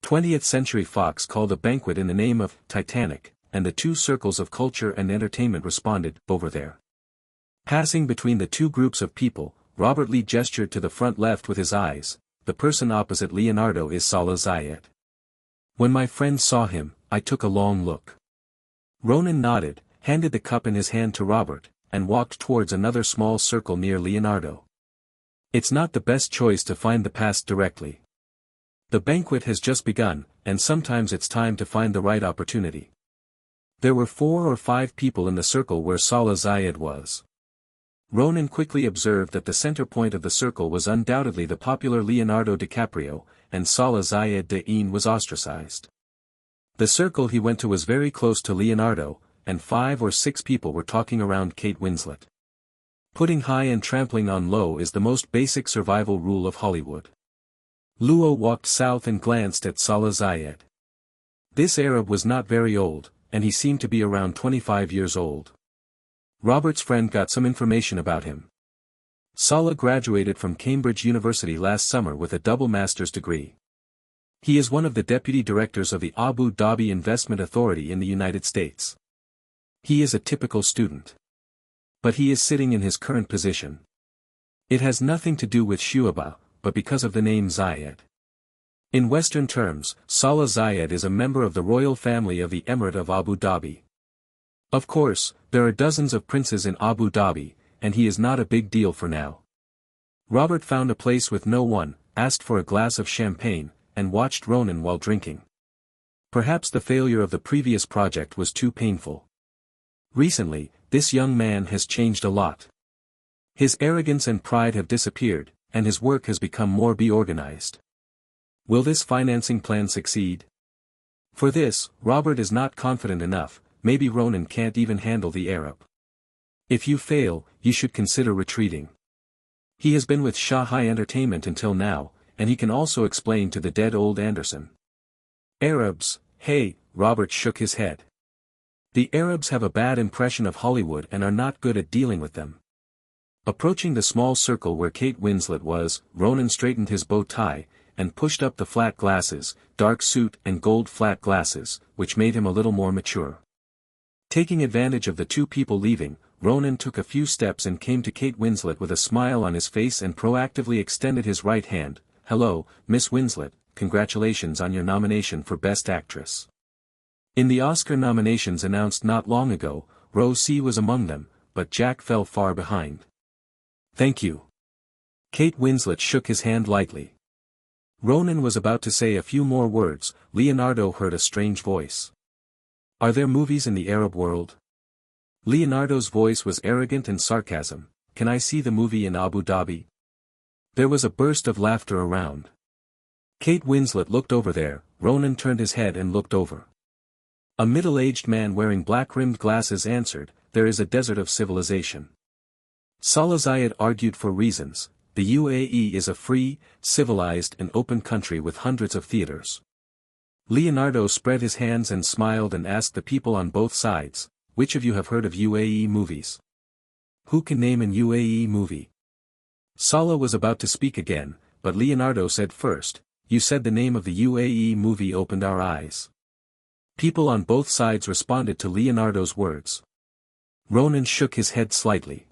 20th Century Fox called a banquet in the name of Titanic, and the two circles of culture and entertainment responded, over there. Passing between the two groups of people, Robert Lee gestured to the front left with his eyes, the person opposite Leonardo is Salah Zayed. When my friend saw him, I took a long look. Ronan nodded, handed the cup in his hand to Robert, and walked towards another small circle near Leonardo. It's not the best choice to find the past directly. The banquet has just begun, and sometimes it's time to find the right opportunity. There were 4 or 5 people in the circle where Salah Zayed was. Ronan quickly observed that the center point of the circle was undoubtedly the popular Leonardo DiCaprio, and Salah Zayed Da'in was ostracized. The circle he went to was very close to Leonardo, and 5 or 6 people were talking around Kate Winslet. Putting high and trampling on low is the most basic survival rule of Hollywood. Luo walked south and glanced at Salah Zayed. This Arab was not very old, and he seemed to be around 25 years old. Robert's friend got some information about him. Salah graduated from Cambridge University last summer with a double master's degree. He is one of the deputy directors of the Abu Dhabi Investment Authority in the United States. He is a typical student. But he is sitting in his current position. It has nothing to do with Shuaba, but because of the name Zayed. In Western terms, Salah Zayed is a member of the royal family of the Emirate of Abu Dhabi. Of course, there are dozens of princes in Abu Dhabi, and he is not a big deal for now. Robert found a place with no one, asked for a glass of champagne, and watched Ronan while drinking. Perhaps the failure of the previous project was too painful. Recently, this young man has changed a lot. His arrogance and pride have disappeared, and his work has become more organized. Will this financing plan succeed? For this, Robert is not confident enough. Maybe Ronan can't even handle the Arab. If you fail, you should consider retreating. He has been with Shanghai Entertainment until now, and he can also explain to the dead old Anderson. Arabs, hey, Robert shook his head. The Arabs have a bad impression of Hollywood and are not good at dealing with them. Approaching the small circle where Kate Winslet was, Ronan straightened his bow tie, and pushed up the flat glasses, dark suit and gold flat glasses, which made him a little more mature. Taking advantage of the two people leaving, Ronan took a few steps and came to Kate Winslet with a smile on his face and proactively extended his right hand. Hello, Miss Winslet, congratulations on your nomination for Best Actress. In the Oscar nominations announced not long ago, Rose C was among them, but Jack fell far behind. Thank you. Kate Winslet shook his hand lightly. Ronan was about to say a few more words. Leonardo heard a strange voice. Are there movies in the Arab world? Leonardo's voice was arrogant and sarcasm. Can I see the movie in Abu Dhabi? There was a burst of laughter around. Kate Winslet looked over there. Ronan turned his head and looked over. A middle-aged man wearing black-rimmed glasses answered, there is a desert of civilization. Salah Zayed argued for reasons. The UAE is a free, civilized and open country with hundreds of theaters. Leonardo spread his hands and smiled and asked the people on both sides, which of you have heard of UAE movies? Who can name an UAE movie? Salah was about to speak again, but Leonardo said first, you said the name of the UAE movie opened our eyes. People on both sides responded to Leonardo's words. Ronan shook his head slightly.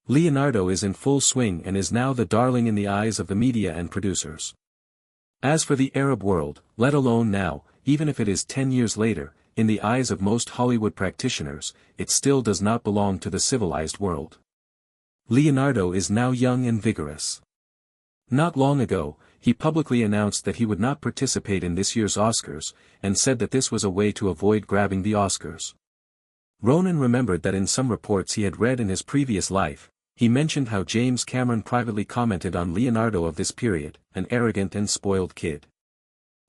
Leonardo is in full swing and is now the darling in the eyes of the media and producers. As for the Arab world, let alone now, even if it is 10 years later, in the eyes of most Hollywood practitioners, it still does not belong to the civilized world. Leonardo is now young and vigorous. Not long ago, he publicly announced that he would not participate in this year's Oscars, and said that this was a way to avoid grabbing the Oscars. Ronan remembered that in some reports he had read in his previous life, he mentioned how James Cameron privately commented on Leonardo of this period, an arrogant and spoiled kid.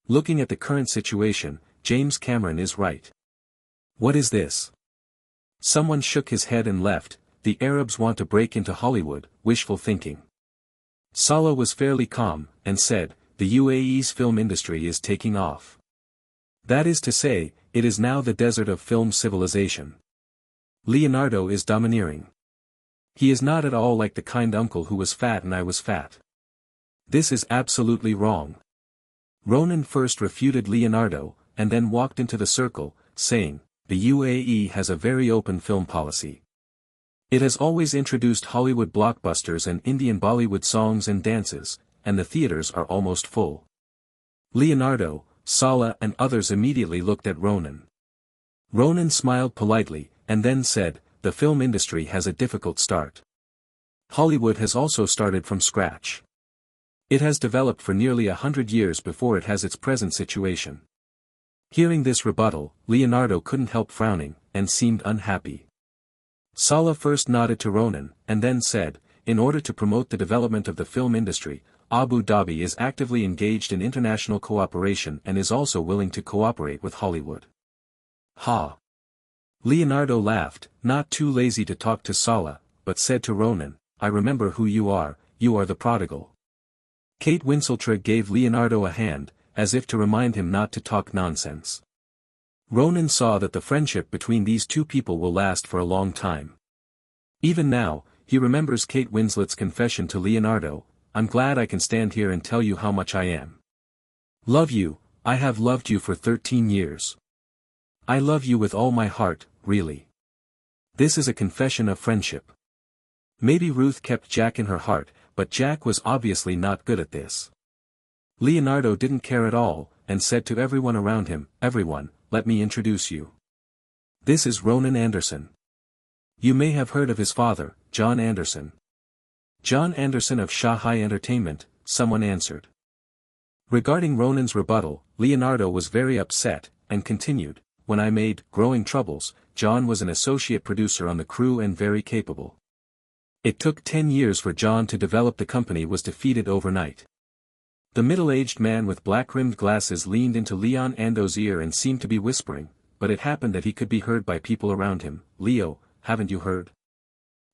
Looking at the current situation, James Cameron is right. What is this? Someone shook his head and left. The Arabs want to break into Hollywood, wishful thinking. Salah was fairly calm, and said, the UAE's film industry is taking off. That is to say, it is now the desert of film civilization. Leonardo is domineering. He is not at all like the kind uncle who was fat and I was fat. This is absolutely wrong. Ronan first refuted Leonardo, and then walked into the circle, saying, the UAE has a very open film policy. It has always introduced Hollywood blockbusters and Indian Bollywood songs and dances, and the theaters are almost full. Leonardo, Salah and others immediately looked at Ronan. Ronan smiled politely, and then said, the film industry has a difficult start. Hollywood has also started from scratch. It has developed for nearly 100 years before it has its present situation. Hearing this rebuttal, Leonardo couldn't help frowning, and seemed unhappy. Salah first nodded to Ronan, and then said, in order to promote the development of the film industry, Abu Dhabi is actively engaged in international cooperation and is also willing to cooperate with Hollywood. Ha! Leonardo laughed, not too lazy to talk to Salah, but said to Ronan, I remember who you are the prodigal. Kate Winslet gave Leonardo a hand, as if to remind him not to talk nonsense. Ronan saw that the friendship between these two people will last for a long time. Even now, he remembers Kate Winslet's confession to Leonardo, I'm glad I can stand here and tell you how much I am. Love you, I have loved you for 13 years. I love you with all my heart, really. This is a confession of friendship. Maybe Ruth kept Jack in her heart, but Jack was obviously not good at this. Leonardo didn't care at all, and said to everyone around him, everyone, let me introduce you. This is Ronan Anderson. You may have heard of his father, John Anderson. John Anderson of Shanghai Entertainment, someone answered. Regarding Ronan's rebuttal, Leonardo was very upset, and continued, when I made Growing Troubles, John was an associate producer on the crew and very capable. It took 10 years for John to develop the company was defeated overnight. The middle-aged man with black-rimmed glasses leaned into Leon Ando's ear and seemed to be whispering, but it happened that he could be heard by people around him. Leo, haven't you heard?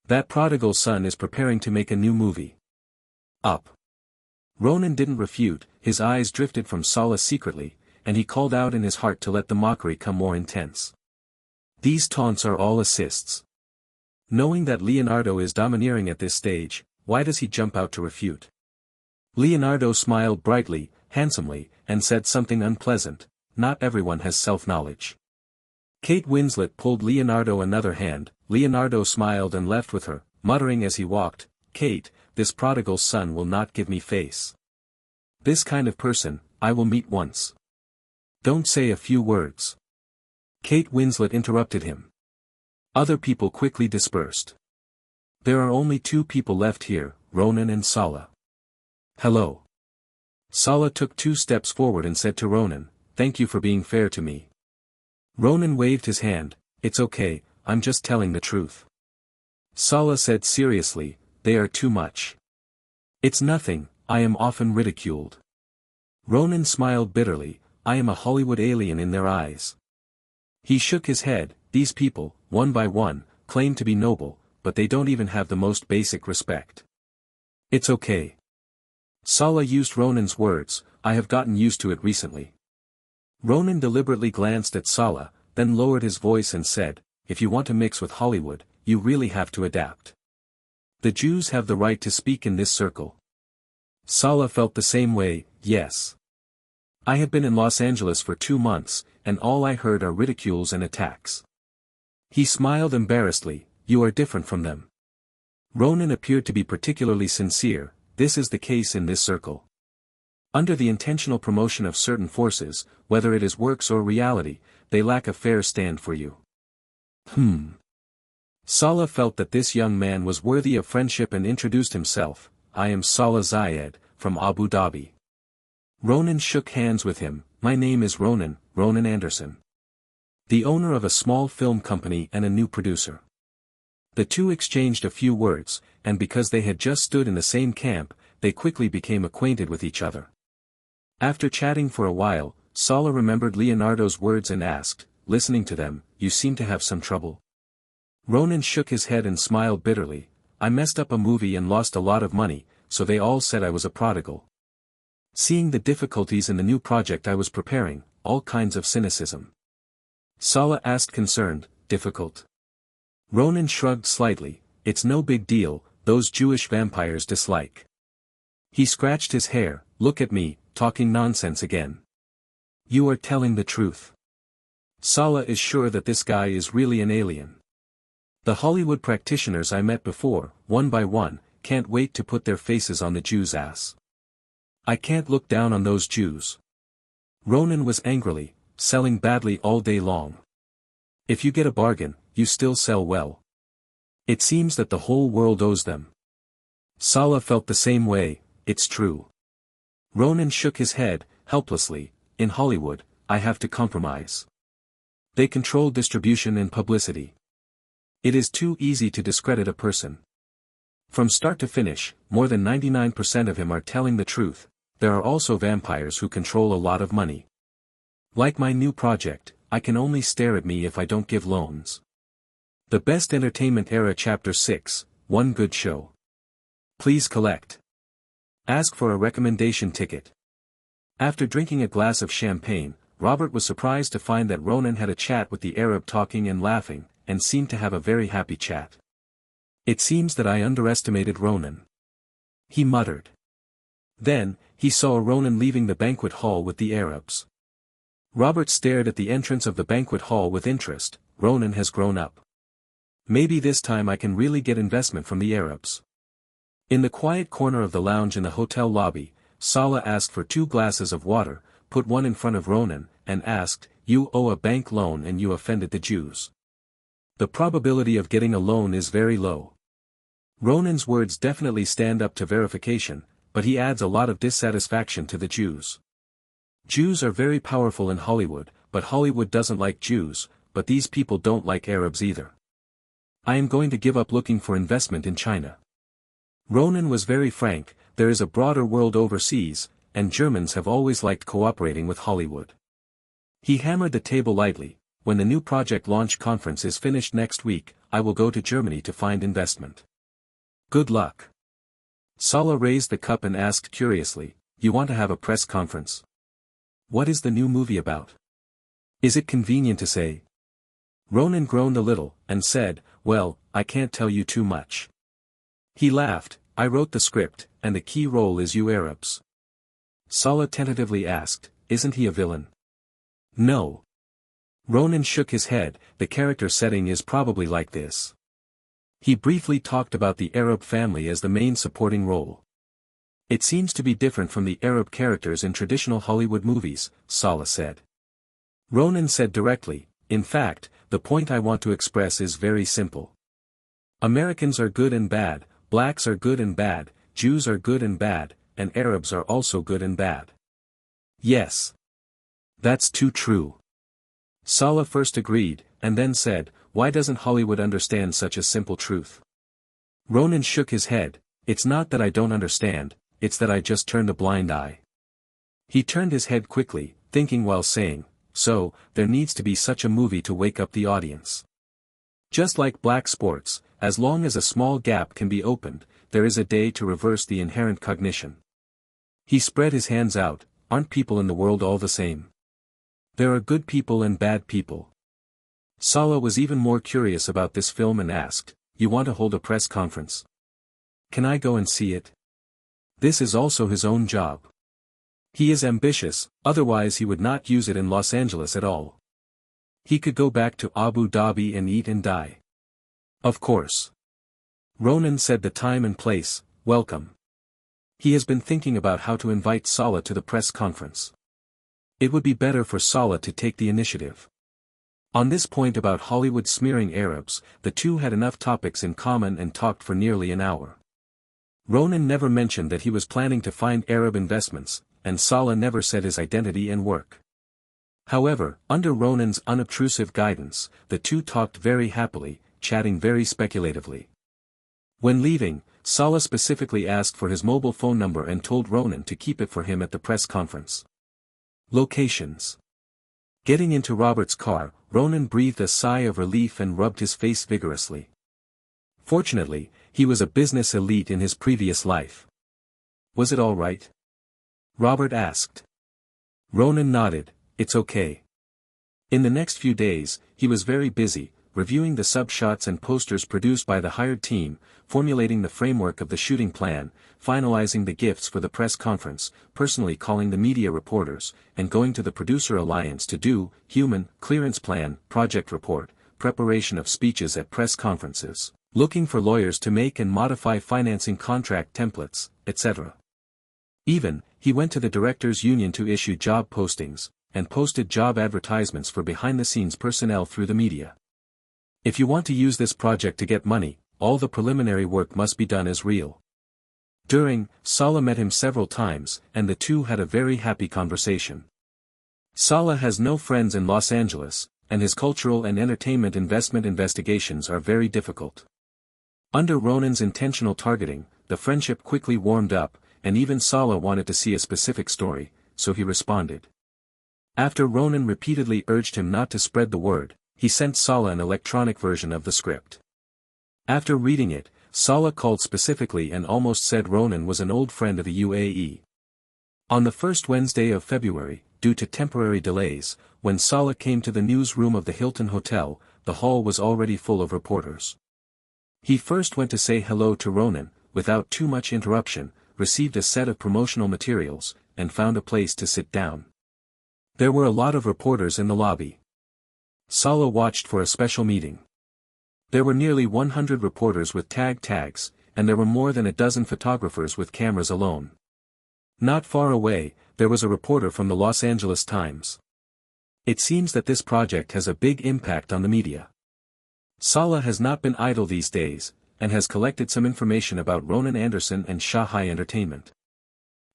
That prodigal son is preparing to make a new movie. Up. Ronan didn't refute, his eyes drifted from Salah secretly, and he called out in his heart to let the mockery come more intense. These taunts are all assists. Knowing that Leonardo is domineering at this stage, why does he jump out to refute? Leonardo smiled brightly, handsomely, and said something unpleasant, not everyone has self-knowledge. Kate Winslet pulled Leonardo another hand, Leonardo smiled and left with her, muttering as he walked, Kate, this prodigal son will not give me face. This kind of person, I will meet once. Don't say a few words. Kate Winslet interrupted him. Other people quickly dispersed. There are only two people left here, Ronan and Salah. Hello. Salah took 2 steps forward and said to Ronan, thank you for being fair to me. Ronan waved his hand, it's okay, I'm just telling the truth. Salah said seriously, they are too much. It's nothing, I am often ridiculed. Ronan smiled bitterly, I am a Hollywood alien in their eyes. He shook his head, these people, one by one, claim to be noble, but they don't even have the most basic respect. It's okay. Salah used Ronan's words, I have gotten used to it recently. Ronan deliberately glanced at Salah, then lowered his voice and said, if you want to mix with Hollywood, you really have to adapt. The Jews have the right to speak in this circle. Salah felt the same way, yes. I have been in Los Angeles for 2 months, and all I heard are ridicules and attacks. He smiled embarrassedly, you are different from them. Ronan appeared to be particularly sincere, this is the case in this circle. Under the intentional promotion of certain forces, whether it is works or reality, they lack a fair stand for you. Salah felt that this young man was worthy of friendship and introduced himself, I am Salah Zayed, from Abu Dhabi. Ronan shook hands with him. My name is Ronan, Ronan Anderson. The owner of a small film company and a new producer. The two exchanged a few words, and because they had just stood in the same camp, they quickly became acquainted with each other. After chatting for a while, Sala remembered Leonardo's words and asked, listening to them, you seem to have some trouble. Ronan shook his head and smiled bitterly. I messed up a movie and lost a lot of money, so they all said I was a prodigal. Seeing the difficulties in the new project I was preparing, all kinds of cynicism. Sala asked concerned, difficult? Ronan shrugged slightly, it's no big deal, those Jewish vampires dislike. He scratched his hair, look at me, talking nonsense again. You are telling the truth. Sala is sure that this guy is really an alien. The Hollywood practitioners I met before, one by one, can't wait to put their faces on the Jew's ass. I can't look down on those Jews. Ronan was angrily, selling badly all day long. If you get a bargain, you still sell well. It seems that the whole world owes them. Sala felt the same way, it's true. Ronan shook his head, helplessly, in Hollywood, I have to compromise. They control distribution and publicity. It is too easy to discredit a person. From start to finish, more than 99% of him are telling the truth. There are also vampires who control a lot of money. Like my new project, I can only stare at me if I don't give loans. The Best Entertainment Era Chapter 6, One Good Show. Please collect. Ask for a recommendation ticket. After drinking a glass of champagne, Robert was surprised to find that Ronan had a chat with the Arab, talking and laughing, and seemed to have a very happy chat. It seems that I underestimated Ronan. He muttered. Then, he saw Ronan leaving the banquet hall with the Arabs. Robert stared at the entrance of the banquet hall with interest. Ronan has grown up. Maybe this time I can really get investment from the Arabs. In the quiet corner of the lounge in the hotel lobby, Sala asked for 2 glasses of water, put one in front of Ronan, and asked, you owe a bank loan and you offended the Jews. The probability of getting a loan is very low. Ronan's words definitely stand up to verification, but he adds a lot of dissatisfaction to the Jews. Jews are very powerful in Hollywood, but Hollywood doesn't like Jews, but these people don't like Arabs either. I am going to give up looking for investment in China. Ronan was very frank, there is a broader world overseas, and Germans have always liked cooperating with Hollywood. He hammered the table lightly, when the new project launch conference is finished next week, I will go to Germany to find investment. Good luck. Sala raised the cup and asked curiously, you want to have a press conference? What is the new movie about? Is it convenient to say? Ronan groaned a little, and said, well, I can't tell you too much. He laughed, I wrote the script, and the key role is you Arabs. Sala tentatively asked, isn't he a villain? No. Ronan shook his head, the character setting is probably like this. He briefly talked about the Arab family as the main supporting role. It seems to be different from the Arab characters in traditional Hollywood movies, Sala said. Ronan said directly, in fact, the point I want to express is very simple. Americans are good and bad, blacks are good and bad, Jews are good and bad, and Arabs are also good and bad. Yes. That's too true. Sala first agreed, and then said, why doesn't Hollywood understand such a simple truth? Ronan shook his head, it's not that I don't understand, it's that I just turned a blind eye. He turned his head quickly, thinking while saying, so, there needs to be such a movie to wake up the audience. Just like black sports, as long as a small gap can be opened, there is a day to reverse the inherent cognition. He spread his hands out, aren't people in the world all the same? There are good people and bad people. Sala was even more curious about this film and asked, you want to hold a press conference? Can I go and see it? This is also his own job. He is ambitious, otherwise he would not use it in Los Angeles at all. He could go back to Abu Dhabi and eat and die. Of course. Ronan said the time and place, welcome. He has been thinking about how to invite Sala to the press conference. It would be better for Sala to take the initiative. On this point about Hollywood smearing Arabs, the two had enough topics in common and talked for nearly an hour. Ronan never mentioned that he was planning to find Arab investments, and Saga never said his identity and work. However, under Ronan's unobtrusive guidance, the two talked very happily, chatting very speculatively. When leaving, Saga specifically asked for his mobile phone number and told Ronan to keep it for him at the press conference. Locations. Getting into Robert's car, Ronan breathed a sigh of relief and rubbed his face vigorously. Fortunately, he was a business elite in his previous life. Was it all right? Robert asked. Ronan nodded. It's okay. In the next few days, he was very busy, reviewing the sub-shots and posters produced by the hired team, formulating the framework of the shooting plan, finalizing the gifts for the press conference, personally calling the media reporters, and going to the producer alliance to do, human, clearance plan, project report, preparation of speeches at press conferences, looking for lawyers to make and modify financing contract templates, etc. Even, he went to the directors' union to issue job postings, and posted job advertisements for behind-the-scenes personnel through the media. If you want to use this project to get money, all the preliminary work must be done as real. Saga met him several times, and the two had a very happy conversation. Saga has no friends in Los Angeles, and his cultural and entertainment investment investigations are very difficult. Under Ronan's intentional targeting, the friendship quickly warmed up, and even Saga wanted to see a specific story, so he responded. After Ronan repeatedly urged him not to spread the word, he sent Saga an electronic version of the script. After reading it, Saga called specifically and almost said Ronan was an old friend of the UAE. On the first Wednesday of February, due to temporary delays, when Saga came to the newsroom of the Hilton Hotel, the hall was already full of reporters. He first went to say hello to Ronan, without too much interruption, received a set of promotional materials, and found a place to sit down. There were a lot of reporters in the lobby. Saga watched for a special meeting. There were nearly 100 reporters with tags, and there were more than a dozen photographers with cameras alone. Not far away, there was a reporter from the Los Angeles Times. It seems that this project has a big impact on the media. Saga has not been idle these days, and has collected some information about Ronan Anderson and Shanghai Entertainment.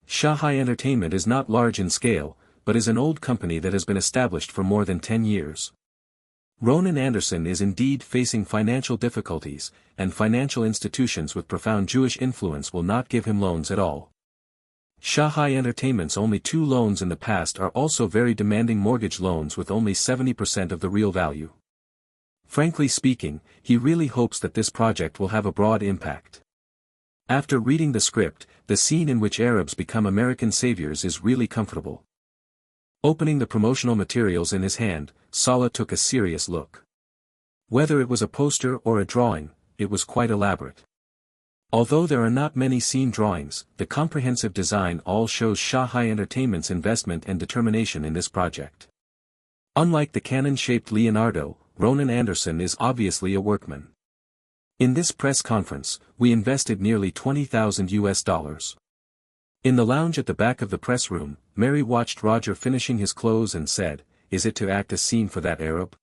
Shanghai Entertainment is not large in scale, but is an old company that has been established for more than 10 years. Ronan Anderson is indeed facing financial difficulties, and financial institutions with profound Jewish influence will not give him loans at all. Shanghai Entertainment's only 2 loans in the past are also very demanding mortgage loans with only 70% of the real value. Frankly speaking, he really hopes that this project will have a broad impact. After reading the script, the scene in which Arabs become American saviors is really comfortable. Opening the promotional materials in his hand, Saga took a serious look. Whether it was a poster or a drawing, it was quite elaborate. Although there are not many scene drawings, the comprehensive design all shows Shanghai Entertainment's investment and determination in this project. Unlike the cannon-shaped Leonardo, Ronan Anderson is obviously a workman. In this press conference, we invested nearly $20,000. In the lounge at the back of the press room, Mary watched Roger finishing his clothes and said, "Is it to act a scene for that Arab?"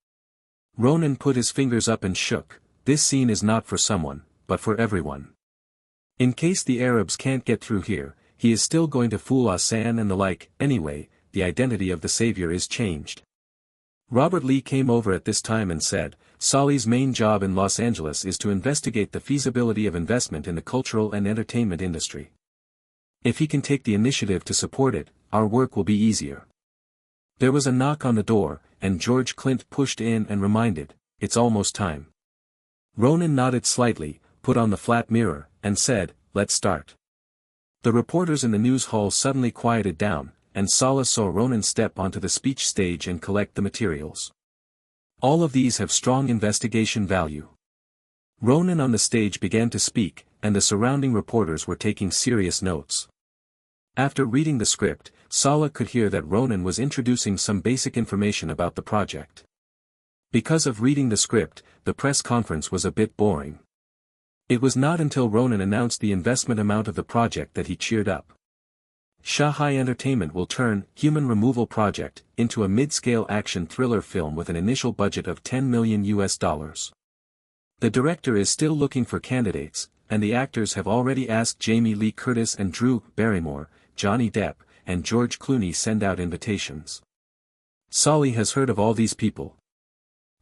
Ronan put his fingers up and shook. "This scene is not for someone, but for everyone. In case the Arabs can't get through here, he is still going to fool Hassan and the like. Anyway, the identity of the savior is changed." Robert Lee came over at this time and said, "Salih's main job in Los Angeles is to investigate the feasibility of investment in the cultural and entertainment industry. If he can take the initiative to support it, our work will be easier." There was a knock on the door, and George Clint pushed in and reminded, "It's almost time." Ronan nodded slightly, put on the flat mirror, and said, "Let's start." The reporters in the news hall suddenly quieted down, and Saga saw Ronan step onto the speech stage and collect the materials. All of these have strong investigation value. Ronan on the stage began to speak, and the surrounding reporters were taking serious notes. After reading the script, Saga could hear that Ronan was introducing some basic information about the project. Because of reading the script, the press conference was a bit boring. It was not until Ronan announced the investment amount of the project that he cheered up. Shanghai Entertainment will turn Human Removal Project into a mid-scale action thriller film with an initial budget of $10 million. The director is still looking for candidates, and the actors have already asked Jamie Lee Curtis and Drew Barrymore, Johnny Depp, and George Clooney send out invitations. Solly has heard of all these people.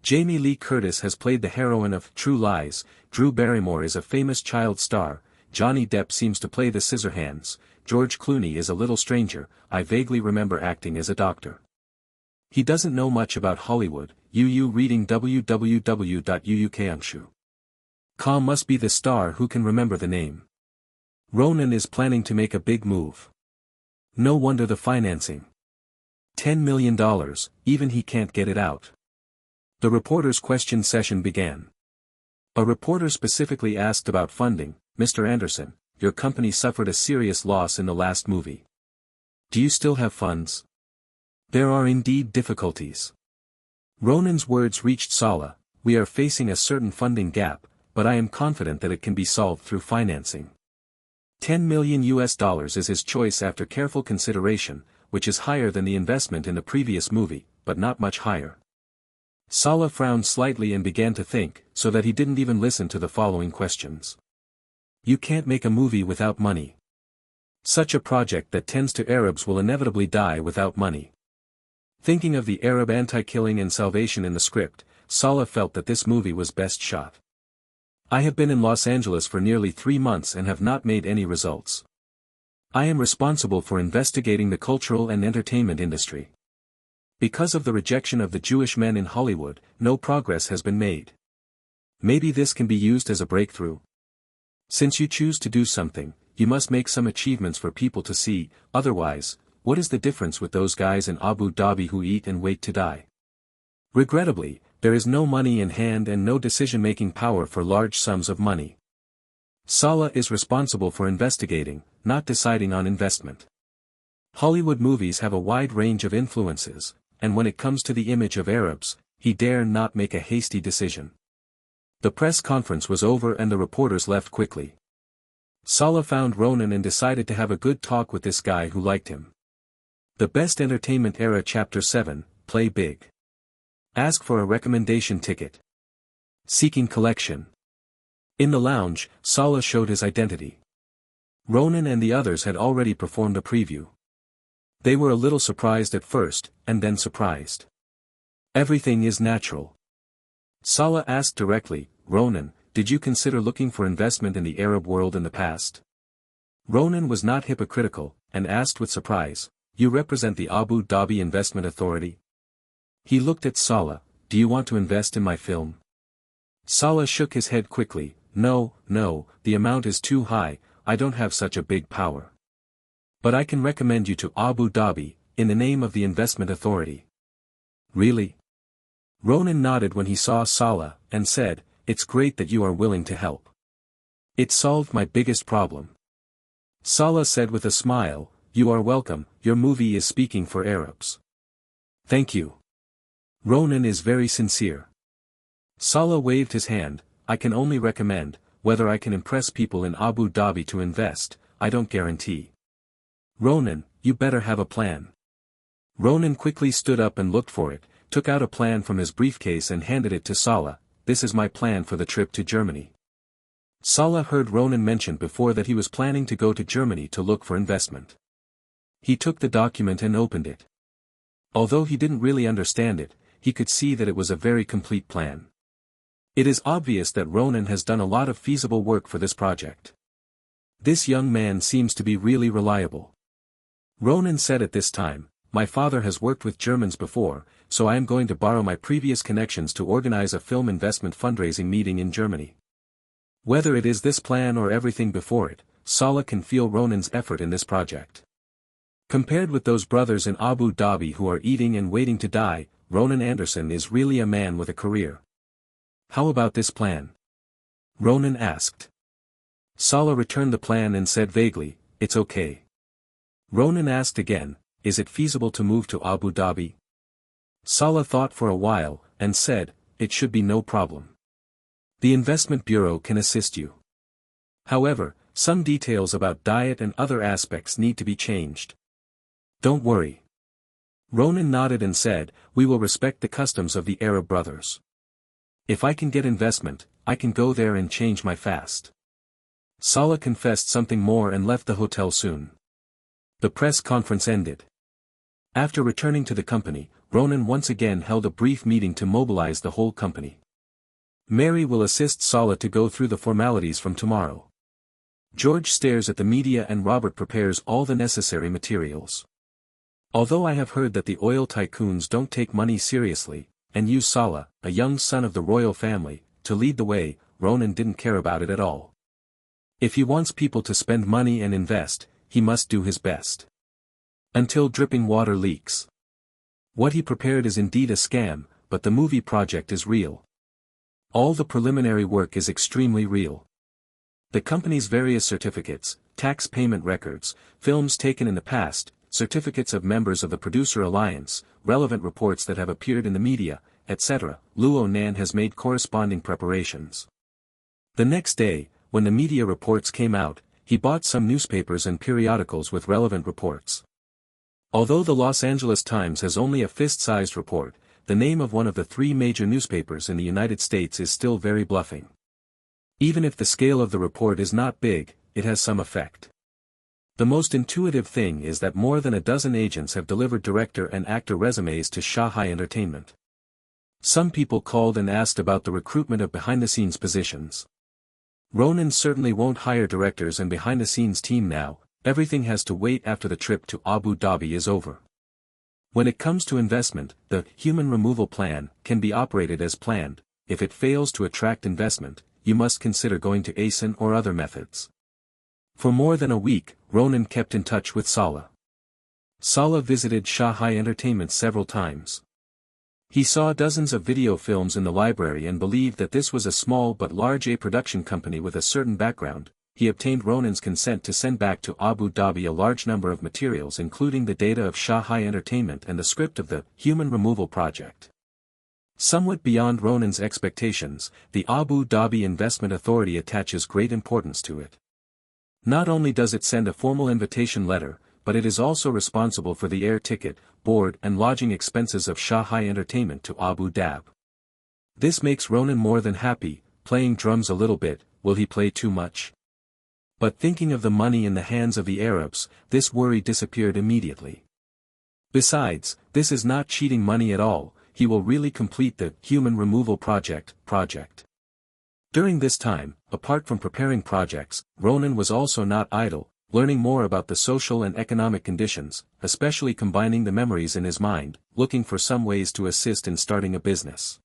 Jamie Lee Curtis has played the heroine of True Lies, Drew Barrymore is a famous child star, Johnny Depp seems to play the Scissorhands, George Clooney is a little stranger, I vaguely remember acting as a doctor. He doesn't know much about Hollywood, reading www.uukanshu.com must be the star who can remember the name. Ronan is planning to make a big move. No wonder the financing. $10 million, even he can't get it out. The reporter's question session began. A reporter specifically asked about funding. Mr. Anderson, your company suffered a serious loss in the last movie. Do you still have funds? There are indeed difficulties. Ronan's words reached Saga. We are facing a certain funding gap, but I am confident that it can be solved through financing. $10 million is his choice after careful consideration, which is higher than the investment in the previous movie, but not much higher. Saga frowned slightly and began to think, so that he didn't even listen to the following questions. You can't make a movie without money. Such a project that tends to Arabs will inevitably die without money. Thinking of the Arab anti-killing and salvation in the script, Saga felt that this movie was best shot. I have been in Los Angeles for nearly 3 months and have not made any results. I am responsible for investigating the cultural and entertainment industry. Because of the rejection of the Jewish men in Hollywood, no progress has been made. Maybe this can be used as a breakthrough. Since you choose to do something, you must make some achievements for people to see, otherwise, what is the difference with those guys in Abu Dhabi who eat and wait to die? Regrettably, there is no money in hand and no decision-making power for large sums of money. Saga is responsible for investigating, not deciding on investment. Hollywood movies have a wide range of influences, and when it comes to the image of Arabs, he dare not make a hasty decision. The press conference was over and the reporters left quickly. Saga found Ronan and decided to have a good talk with this guy who liked him. The Best Entertainment Era Chapter 7, Play Big. Ask for a recommendation ticket. Seeking collection. In the lounge, Saga showed his identity. Ronan and the others had already performed a preview. They were a little surprised at first, and then surprised. Everything is natural. Saga asked directly, Ronan, did you consider looking for investment in the Arab world in the past? Ronan was not hypocritical, and asked with surprise, you represent the Abu Dhabi Investment Authority? He looked at Saga, do you want to invest in my film? Saga shook his head quickly, no, the amount is too high, I don't have such a big power. But I can recommend you to Abu Dhabi, in the name of the Investment Authority. Really? Ronan nodded when he saw Saga, and said, it's great that you are willing to help. It solved my biggest problem. Saga said with a smile, you are welcome, your movie is speaking for Arabs. Thank you. Ronan is very sincere. Saga waved his hand, I can only recommend, whether I can impress people in Abu Dhabi to invest, I don't guarantee. Ronan, you better have a plan. Ronan quickly stood up and looked for it, took out a plan from his briefcase and handed it to Saga, this is my plan for the trip to Germany. Saga heard Ronan mention before that he was planning to go to Germany to look for investment. He took the document and opened it. Although he didn't really understand it, he could see that it was a very complete plan. It is obvious that Ronan has done a lot of feasible work for this project. This young man seems to be really reliable. Ronan said at this time, my father has worked with Germans before, so I am going to borrow my previous connections to organize a film investment fundraising meeting in Germany. Whether it is this plan or everything before it, Saga can feel Ronan's effort in this project. Compared with those brothers in Abu Dhabi who are eating and waiting to die, Ronan Anderson is really a man with a career. How about this plan? Ronan asked. Saga returned the plan and said vaguely, it's okay. Ronan asked again, is it feasible to move to Abu Dhabi? Saga thought for a while, and said, it should be no problem. The investment bureau can assist you. However, some details about diet and other aspects need to be changed. Don't worry. Ronan nodded and said, we will respect the customs of the Arab brothers. If I can get investment, I can go there and change my fast. Saga confessed something more and left the hotel soon. The press conference ended. After returning to the company, Ronan once again held a brief meeting to mobilize the whole company. Mary will assist Saga to go through the formalities from tomorrow. George stares at the media and Robert prepares all the necessary materials. Although I have heard that the oil tycoons don't take money seriously, and use Saga, a young son of the royal family, to lead the way, Ronan didn't care about it at all. If he wants people to spend money and invest, he must do his best. Until dripping water leaks. What he prepared is indeed a scam, but the movie project is real. All the preliminary work is extremely real. The company's various certificates, tax payment records, films taken in the past, certificates of members of the Producer Alliance, relevant reports that have appeared in the media, etc., Luo Nan has made corresponding preparations. The next day, when the media reports came out, he bought some newspapers and periodicals with relevant reports. Although the Los Angeles Times has only a fist-sized report, the name of one of the 3 major newspapers in the United States is still very bluffing. Even if the scale of the report is not big, it has some effect. The most intuitive thing is that more than a dozen agents have delivered director and actor resumes to Shanghai Entertainment. Some people called and asked about the recruitment of behind-the-scenes positions. Ronan certainly won't hire directors and behind-the-scenes team now, everything has to wait after the trip to Abu Dhabi is over. When it comes to investment, the human removal plan can be operated as planned. If it fails to attract investment, you must consider going to ASIN or other methods. For more than a week, Ronan kept in touch with Saga. Saga visited Shanghai Entertainment several times. He saw dozens of video films in the library and believed that this was a small but large production company with a certain background. He obtained Ronan's consent to send back to Abu Dhabi a large number of materials including the data of Shanghai Entertainment and the script of the human removal project. Somewhat beyond Ronan's expectations, the Abu Dhabi Investment Authority attaches great importance to it. Not only does it send a formal invitation letter, but it is also responsible for the air ticket, board and lodging expenses of Shanghai Entertainment to Abu Dhabi. This makes Ronan more than happy, playing drums a little bit. Will he play too much? But thinking of the money in the hands of the Arabs, this worry disappeared immediately. Besides, this is not cheating money at all. He will really complete the human removal project. During this time, apart from preparing projects, Ronan was also not idle, learning more about the social and economic conditions, especially combining the memories in his mind, looking for some ways to assist in starting a business.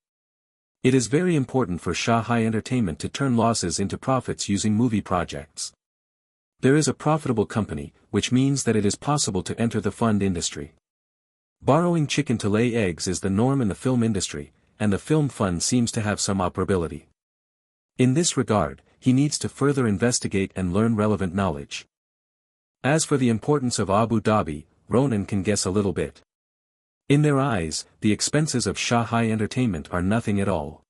It is very important for Shanghai Entertainment to turn losses into profits using movie projects. There is a profitable company, which means that it is possible to enter the fund industry. Borrowing chicken to lay eggs is the norm in the film industry, and the film fund seems to have some operability. In this regard, he needs to further investigate and learn relevant knowledge. As for the importance of Abu Dhabi, Ronan can guess a little bit. In their eyes, the expenses of Shanghai Entertainment are nothing at all.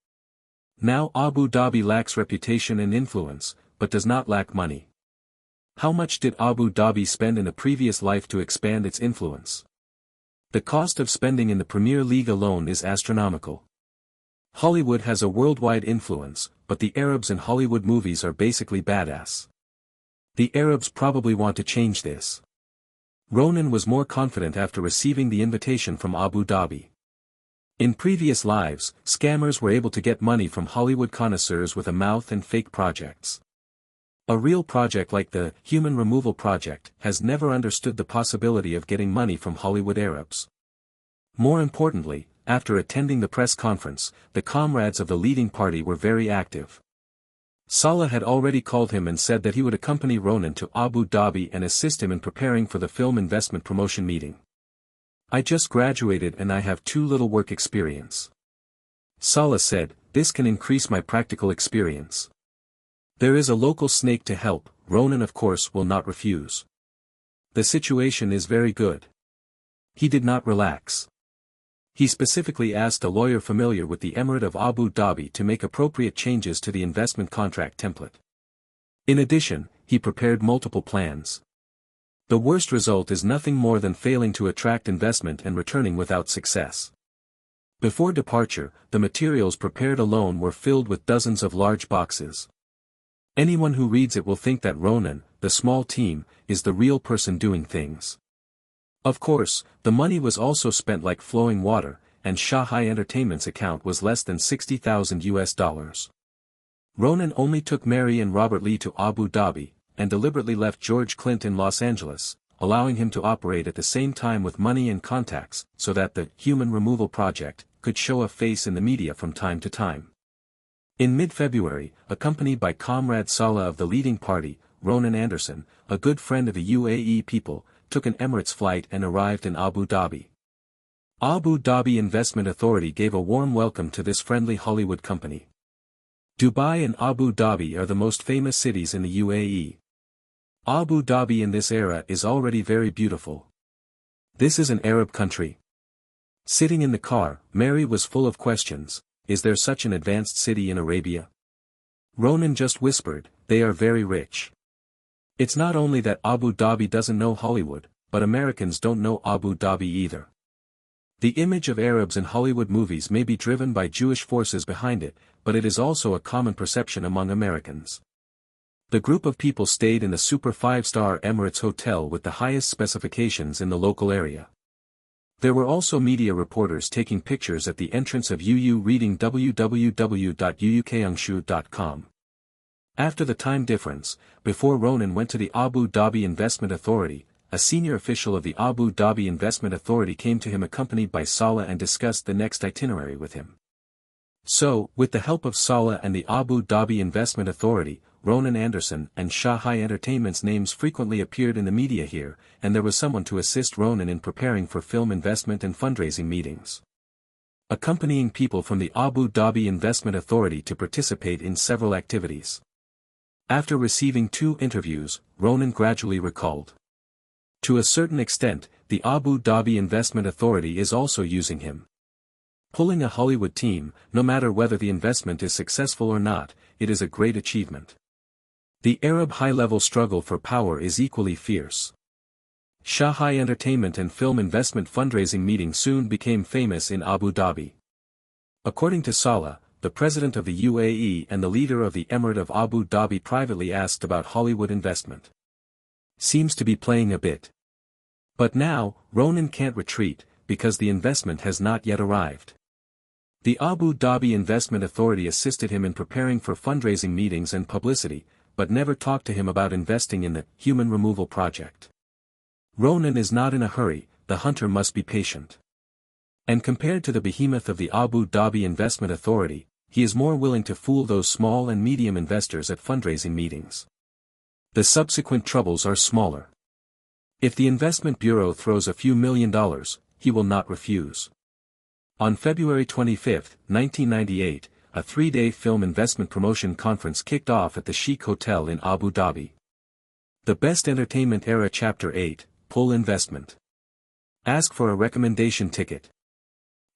Now Abu Dhabi lacks reputation and influence, but does not lack money. How much did Abu Dhabi spend in a previous life to expand its influence? The cost of spending in the Premier League alone is astronomical. Hollywood has a worldwide influence, but the Arabs in Hollywood movies are basically badass. The Arabs probably want to change this. Ronan was more confident after receiving the invitation from Abu Dhabi. In previous lives, scammers were able to get money from Hollywood connoisseurs with a mouth and fake projects. A real project like the human removal project has never understood the possibility of getting money from Hollywood Arabs. More importantly, after attending the press conference, the comrades of the leading party were very active. Saga had already called him and said that he would accompany Ronan to Abu Dhabi and assist him in preparing for the film investment promotion meeting. I just graduated and I have too little work experience. Saga said, this can increase my practical experience. There is a local snake to help. Ronan of course will not refuse. The situation is very good. He did not relax. He specifically asked a lawyer familiar with the Emirate of Abu Dhabi to make appropriate changes to the investment contract template. In addition, he prepared multiple plans. The worst result is nothing more than failing to attract investment and returning without success. Before departure, the materials prepared alone were filled with dozens of large boxes. Anyone who reads it will think that Ronan, the small team, is the real person doing things. Of course, the money was also spent like flowing water, and Shanghai Entertainment's account was less than $60,000. Ronan only took Mary and Robert Lee to Abu Dhabi, and deliberately left George Clint in Los Angeles, allowing him to operate at the same time with money and contacts, so that the human removal project could show a face in the media from time to time. In mid-February, accompanied by Comrade Salah of the leading party, Ronan Anderson, a good friend of the UAE people, took an Emirates flight and arrived in Abu Dhabi. Abu Dhabi Investment Authority gave a warm welcome to this friendly Hollywood company. Dubai and Abu Dhabi are the most famous cities in the UAE. Abu Dhabi in this era is already very beautiful. This is an Arab country. Sitting in the car, Mary was full of questions. Is there such an advanced city in Arabia? Ronan just whispered, they are very rich. It's not only that Abu Dhabi doesn't know Hollywood, but Americans don't know Abu Dhabi either. The image of Arabs in Hollywood movies may be driven by Jewish forces behind it, but it is also a common perception among Americans. The group of people stayed in the super 5-star Emirates hotel with the highest specifications in the local area. There were also media reporters taking pictures at the entrance of UU reading www.uukangshu.com. After the time difference, before Ronan went to the Abu Dhabi Investment Authority, a senior official of the Abu Dhabi Investment Authority came to him accompanied by Salah and discussed the next itinerary with him. So, with the help of Salah and the Abu Dhabi Investment Authority, Ronan Anderson and Shanghai Entertainment's names frequently appeared in the media here, and there was someone to assist Ronan in preparing for film investment and fundraising meetings. Accompanying people from the Abu Dhabi Investment Authority to participate in several activities. After receiving 2 interviews, Ronan gradually recalled. To a certain extent, the Abu Dhabi Investment Authority is also using him. Pulling a Hollywood team, no matter whether the investment is successful or not, it is a great achievement. The Arab high-level struggle for power is equally fierce. Shanghai Entertainment and film investment fundraising meetings soon became famous in Abu Dhabi. According to Salah, the president of the UAE and the leader of the Emirate of Abu Dhabi privately asked about Hollywood investment. Seems to be playing a bit. But now, Ronan can't retreat, because the investment has not yet arrived. The Abu Dhabi Investment Authority assisted him in preparing for fundraising meetings and publicity, but never talked to him about investing in the human removal project. Ronan is not in a hurry, the hunter must be patient. And compared to the behemoth of the Abu Dhabi Investment Authority, he is more willing to fool those small and medium investors at fundraising meetings. The subsequent troubles are smaller. If the investment bureau throws a few $1 million, he will not refuse. On February 25, 1998, a 3-day film investment promotion conference kicked off at the Sheikh Hotel in Abu Dhabi. The Best Entertainment Era Chapter 8, Pull Investment. Ask for a recommendation ticket.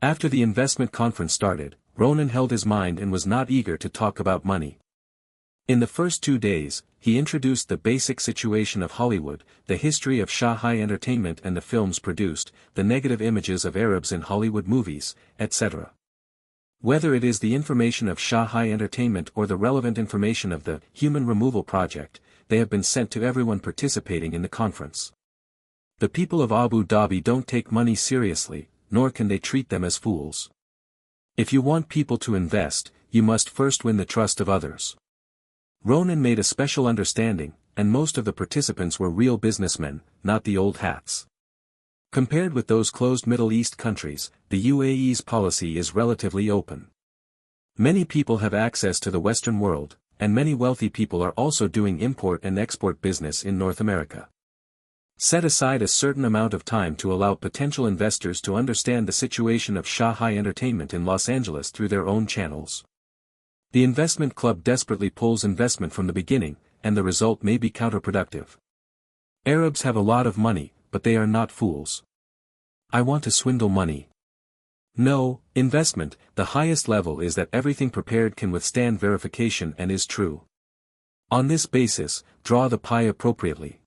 After the investment conference started, Ronan held his mind and was not eager to talk about money. In the first 2 days, he introduced the basic situation of Hollywood, the history of Shanghai Entertainment and the films produced, the negative images of Arabs in Hollywood movies, etc. Whether it is the information of Shanghai Entertainment or the relevant information of the Human Removal Project, they have been sent to everyone participating in the conference. The people of Abu Dhabi don't take money seriously, nor can they treat them as fools. If you want people to invest, you must first win the trust of others. Ronan made a special understanding, and most of the participants were real businessmen, not the old hats. Compared with those closed Middle East countries, the UAE's policy is relatively open. Many people have access to the Western world, and many wealthy people are also doing import and export business in North America. Set aside a certain amount of time to allow potential investors to understand the situation of Shanghai Entertainment in Los Angeles through their own channels. The investment club desperately pulls investment from the beginning, and the result may be counterproductive. Arabs have a lot of money, but they are not fools. I want to swindle money. No, investment, the highest level is that everything prepared can withstand verification and is true. On this basis, draw the pie appropriately.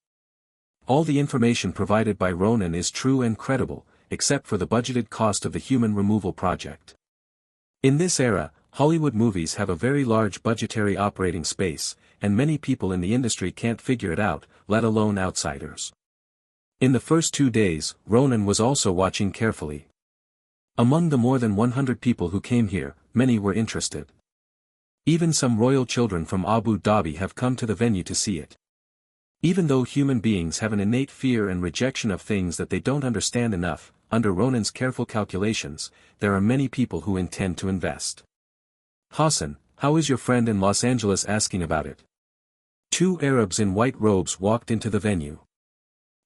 All the information provided by Ronan is true and credible, except for the budgeted cost of the Human Removal Project. In this era, Hollywood movies have a very large budgetary operating space, and many people in the industry can't figure it out, let alone outsiders. In the first 2 days, Ronan was also watching carefully. Among the more than 100 people who came here, many were interested. Even some royal children from Abu Dhabi have come to the venue to see it. Even though human beings have an innate fear and rejection of things that they don't understand enough, under Ronan's careful calculations, there are many people who intend to invest. Hassan, how is your friend in Los Angeles asking about it? 2 Arabs in white robes walked into the venue.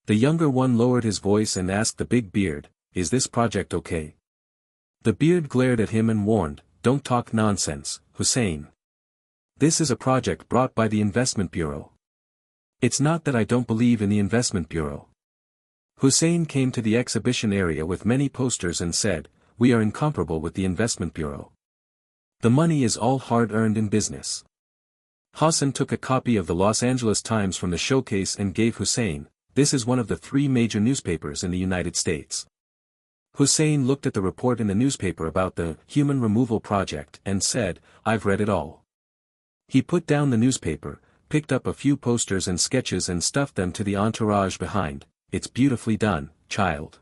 The younger one lowered his voice and asked the big beard, is this project okay? The beard glared at him and warned, don't talk nonsense, Hussein. This is a project brought by the investment bureau. It's not that I don't believe in the investment bureau. Hussein came to the exhibition area with many posters and said, we are incomparable with the investment bureau. The money is all hard-earned in business. Hassan took a copy of the Los Angeles Times from the showcase and gave Hussein, this is one of the 3 major newspapers in the United States. Hussein looked at the report in the newspaper about the human removal project and said, I've read it all. He put down the newspaper, picked up a few posters and sketches and stuffed them to the entourage behind, it's beautifully done, child.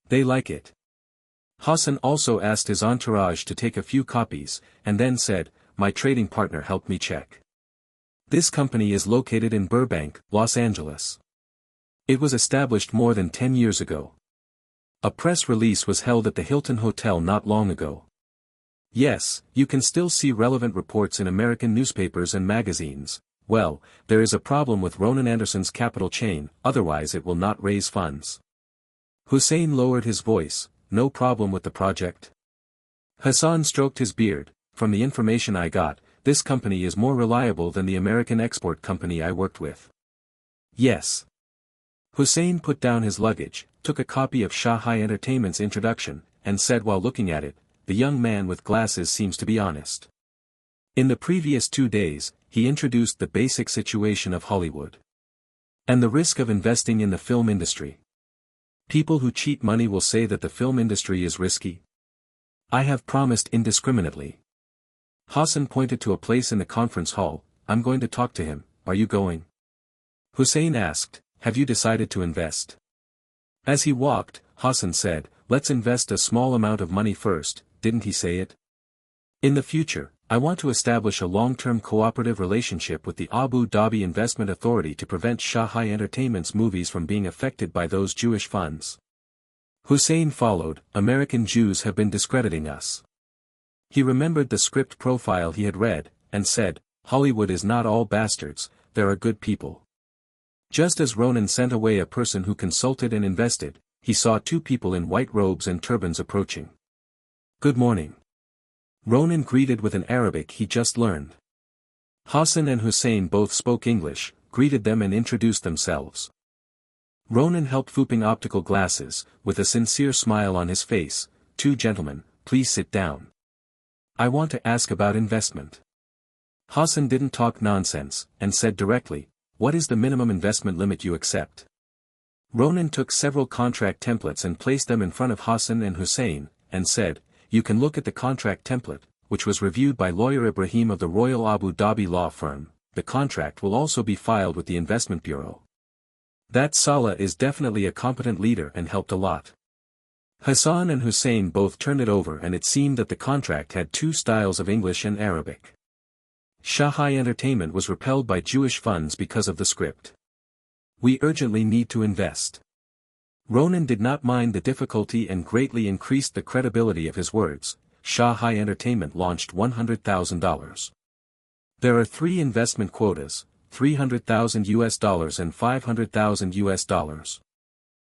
They like it. Hassan also asked his entourage to take a few copies, and then said, my trading partner helped me check. This company is located in Burbank, Los Angeles. It was established more than 10 years ago. A press release was held at the Hilton Hotel not long ago. Yes, you can still see relevant reports in American newspapers and magazines. Well, there is a problem with Ronan Anderson's capital chain, otherwise it will not raise funds. Hussein lowered his voice, no problem with the project. Hassan stroked his beard, from the information I got, this company is more reliable than the American export company I worked with. Yes. Hussein put down his luggage, took a copy of Shanghai Entertainment's introduction, and said while looking at it, the young man with glasses seems to be honest. In the previous 2 days, he introduced the basic situation of Hollywood. And the risk of investing in the film industry. People who cheat money will say that the film industry is risky. I have promised indiscriminately. Hassan pointed to a place in the conference hall, I'm going to talk to him, are you going? Hussein asked, have you decided to invest? As he walked, Hassan said, let's invest a small amount of money first, didn't he say it? In the future, I want to establish a long-term cooperative relationship with the Abu Dhabi Investment Authority to prevent Shanghai Entertainment's movies from being affected by those Jewish funds. Hussein followed, American Jews have been discrediting us. He remembered the script profile he had read, and said, Hollywood is not all bastards, there are good people. Just as Ronan sent away a person who consulted and invested, he saw 2 people in white robes and turbans approaching. Good morning. Ronan greeted with an Arabic he just learned. Hassan and Hussein both spoke English, greeted them and introduced themselves. Ronan helped Fuping optical glasses, with a sincere smile on his face, 2 gentlemen, please sit down. I want to ask about investment. Hassan didn't talk nonsense, and said directly, what is the minimum investment limit you accept? Ronan took several contract templates and placed them in front of Hassan and Hussein, and said, you can look at the contract template, which was reviewed by lawyer Ibrahim of the Royal Abu Dhabi law firm. The contract will also be filed with the investment bureau. That Salah is definitely a competent leader and helped a lot. Hassan and Hussein both turned it over and it seemed that the contract had 2 styles of English and Arabic. Shanghai Entertainment was repelled by Jewish funds because of the script. We urgently need to invest. Ronan did not mind the difficulty and greatly increased the credibility of his words. Shanghai Entertainment launched $100,000. There are 3 investment quotas, $300,000 and $500,000.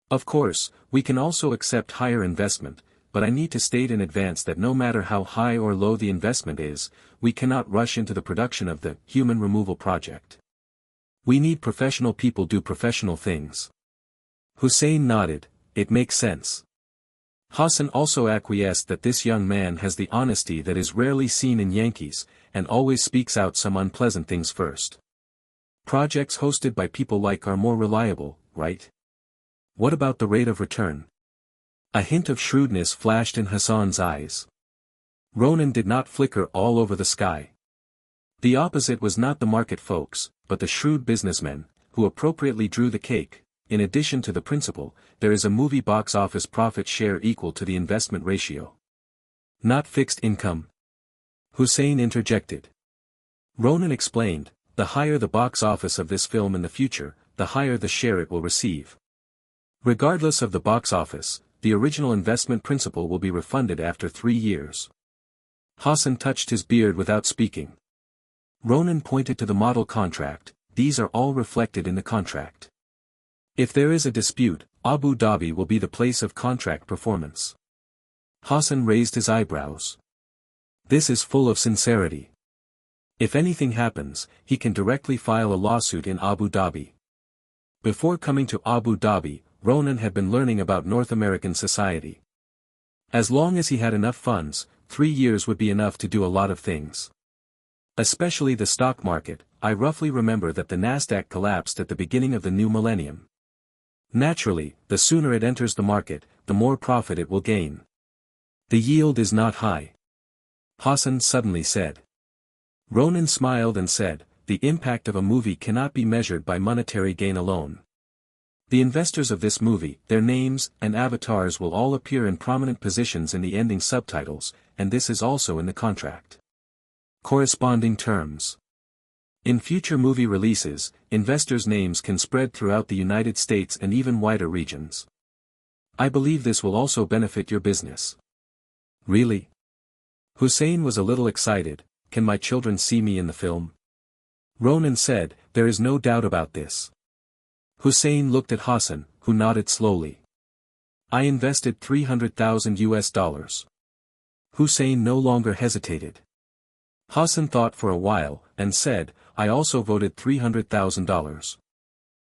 Of course, we can also accept higher investment, but I need to state in advance that no matter how high or low the investment is, we cannot rush into the production of the human removal project. We need professional people do professional things. Hussein nodded, it makes sense. Hassan also acquiesced that this young man has the honesty that is rarely seen in Yankees, and always speaks out some unpleasant things first. Projects hosted by people like are more reliable, right? What about the rate of return? A hint of shrewdness flashed in Hassan's eyes. Ronan did not flicker all over the sky. The opposite was not the market folks, but the shrewd businessmen, who appropriately drew the cake. In addition to the principal, there is a movie box office profit share equal to the investment ratio. Not fixed income. Hussein interjected. Ronan explained, the higher the box office of this film in the future, the higher the share it will receive. Regardless of the box office, the original investment principal will be refunded after 3 years. Hassan touched his beard without speaking. Ronan pointed to the model contract. These are all reflected in the contract. If there is a dispute, Abu Dhabi will be the place of contract performance. Hassan raised his eyebrows. This is full of sincerity. If anything happens, he can directly file a lawsuit in Abu Dhabi. Before coming to Abu Dhabi, Ronan had been learning about North American society. As long as he had enough funds, 3 years would be enough to do a lot of things. Especially the stock market. I roughly remember that the Nasdaq collapsed at the beginning of the new millennium. Naturally, the sooner it enters the market, the more profit it will gain. The yield is not high. Hassan suddenly said. Ronan smiled and said, the impact of a movie cannot be measured by monetary gain alone. The investors of this movie, their names and avatars will all appear in prominent positions in the ending subtitles, and this is also in the contract. Corresponding terms. In future movie releases, investors' names can spread throughout the United States and even wider regions. I believe this will also benefit your business. Really? Hussein was a little excited. Can my children see me in the film? Ronan said, there is no doubt about this. Hussein looked at Hassan, who nodded slowly. I invested $300,000. Hussein no longer hesitated. Hassan thought for a while, and said, I also voted $300,000.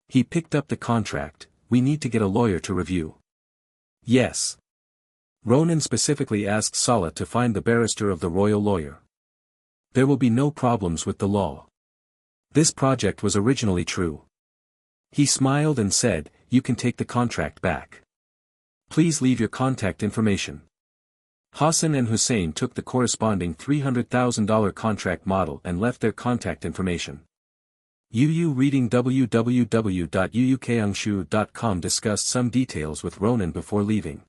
He picked up the contract. We need to get a lawyer to review. Yes. Ronan specifically asked Salah to find the barrister of the royal lawyer. There will be no problems with the law. This project was originally true. He smiled and said, you can take the contract back. Please leave your contact information. Hassan and Hussein took the corresponding $300,000 contract model and left their contact information. Reading www.uukangshu.com discussed some details with Ronan before leaving.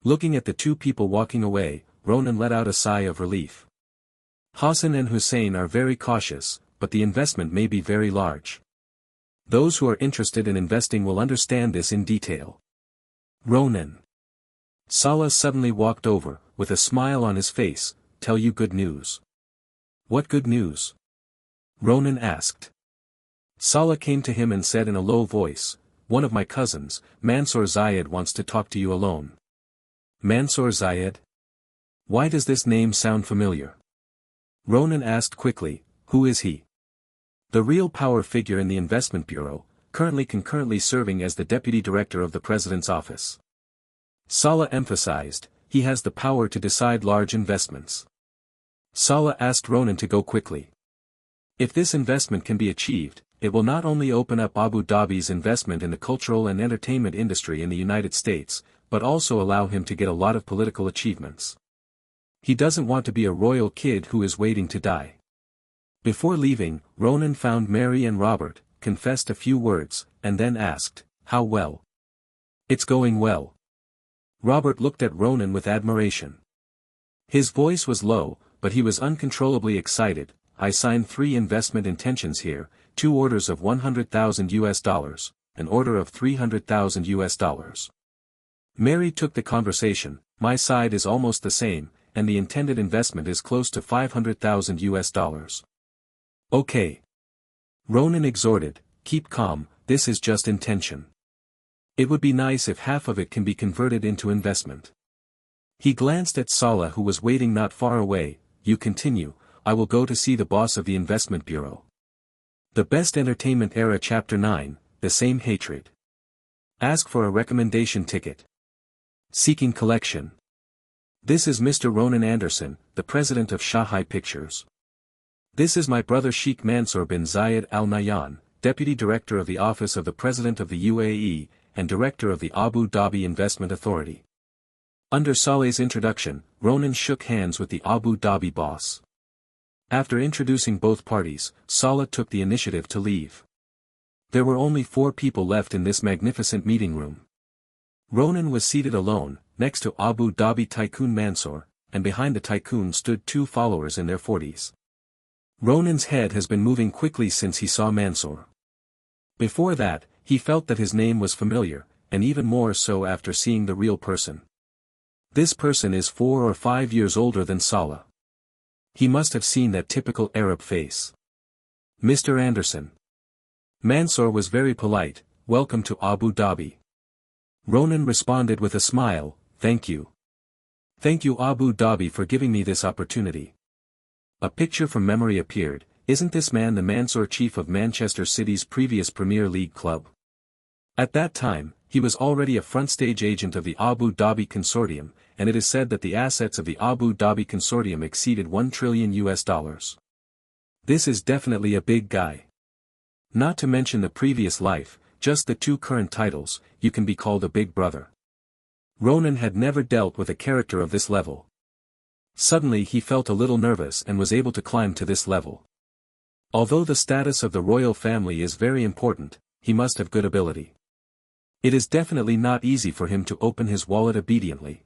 Looking at the two people walking away, Ronan let out a sigh of relief. Hassan and Hussein are very cautious, but the investment may be very large. Those who are interested in investing will understand this in detail. Ronan. Salah suddenly walked over, with a smile on his face, tell you good news. What good news? Ronan asked. Salah came to him and said in a low voice, one of my cousins, Mansour Zayed wants to talk to you alone. Mansour Zayed? Why does this name sound familiar? Ronan asked quickly, who is he? The real power figure in the investment bureau, concurrently serving as the deputy director of the president's office. Salah emphasized, he has the power to decide large investments. Salah asked Ronan to go quickly. If this investment can be achieved, it will not only open up Abu Dhabi's investment in the cultural and entertainment industry in the United States, but also allow him to get a lot of political achievements. He doesn't want to be a royal kid who is waiting to die. Before leaving, Ronan found Mary and Robert, confessed a few words, and then asked, how well? It's going well. Robert looked at Ronan with admiration. His voice was low, but he was uncontrollably excited. I signed 3 investment intentions here, 2 orders of $100,000, an order of $300,000. Mary took the conversation, my side is almost the same, and the intended investment is close to $500,000. Okay. Ronan exhorted, keep calm, this is just intention. It would be nice if half of it can be converted into investment. He glanced at Salah who was waiting not far away, you continue, I will go to see the boss of the investment bureau. The Best Entertainment Era Chapter 9, The Same Hatred. Ask for a recommendation ticket. Seeking collection. This is Mr. Ronan Anderson, the president of Shahai Pictures. This is my brother Sheikh Mansour bin Zayed Al Nahyan, deputy director of the Office of the President of the UAE, and director of the Abu Dhabi Investment Authority. Under Saleh's introduction, Ronan shook hands with the Abu Dhabi boss. After introducing both parties, Salah took the initiative to leave. There were only 4 people left in this magnificent meeting room. Ronan was seated alone, next to Abu Dhabi tycoon Mansour, and behind the tycoon stood 2 followers in their 40s. Ronan's head has been moving quickly since he saw Mansour. Before that, he felt that his name was familiar, and even more so after seeing the real person. This person is 4 or 5 years older than Salah. He must have seen that typical Arab face. Mr. Anderson. Mansour was very polite, welcome to Abu Dhabi. Ronan responded with a smile, thank you. Thank you Abu Dhabi for giving me this opportunity. A picture from memory appeared, isn't this man the Mansour chief of Manchester City's previous Premier League club? At that time, he was already a front-stage agent of the Abu Dhabi Consortium, and it is said that the assets of the Abu Dhabi Consortium exceeded $1 trillion. This is definitely a big guy. Not to mention the previous life, just the 2 current titles, you can be called a big brother. Ronan had never dealt with a character of this level. Suddenly he felt a little nervous and was able to climb to this level. Although the status of the royal family is very important, he must have good ability. It is definitely not easy for him to open his wallet obediently.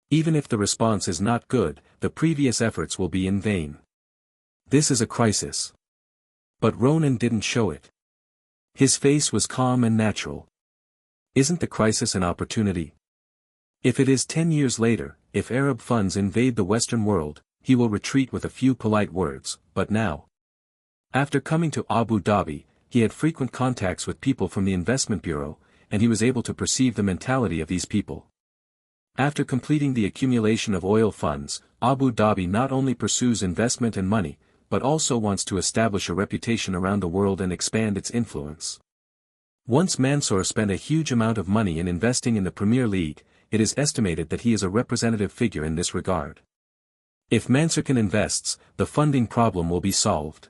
Even if the response is not good, the previous efforts will be in vain. This is a crisis. But Ronan didn't show it. His face was calm and natural. Isn't the crisis an opportunity? If it is 10 years later, if Arab funds invade the Western world, he will retreat with a few polite words, but now. After coming to Abu Dhabi, he had frequent contacts with people from the investment bureau, and he was able to perceive the mentality of these people. After completing the accumulation of oil funds, Abu Dhabi not only pursues investment and money, but also wants to establish a reputation around the world and expand its influence. Once Mansour spent a huge amount of money in investing in the Premier League, it is estimated that he is a representative figure in this regard. If Mansour invests, the funding problem will be solved.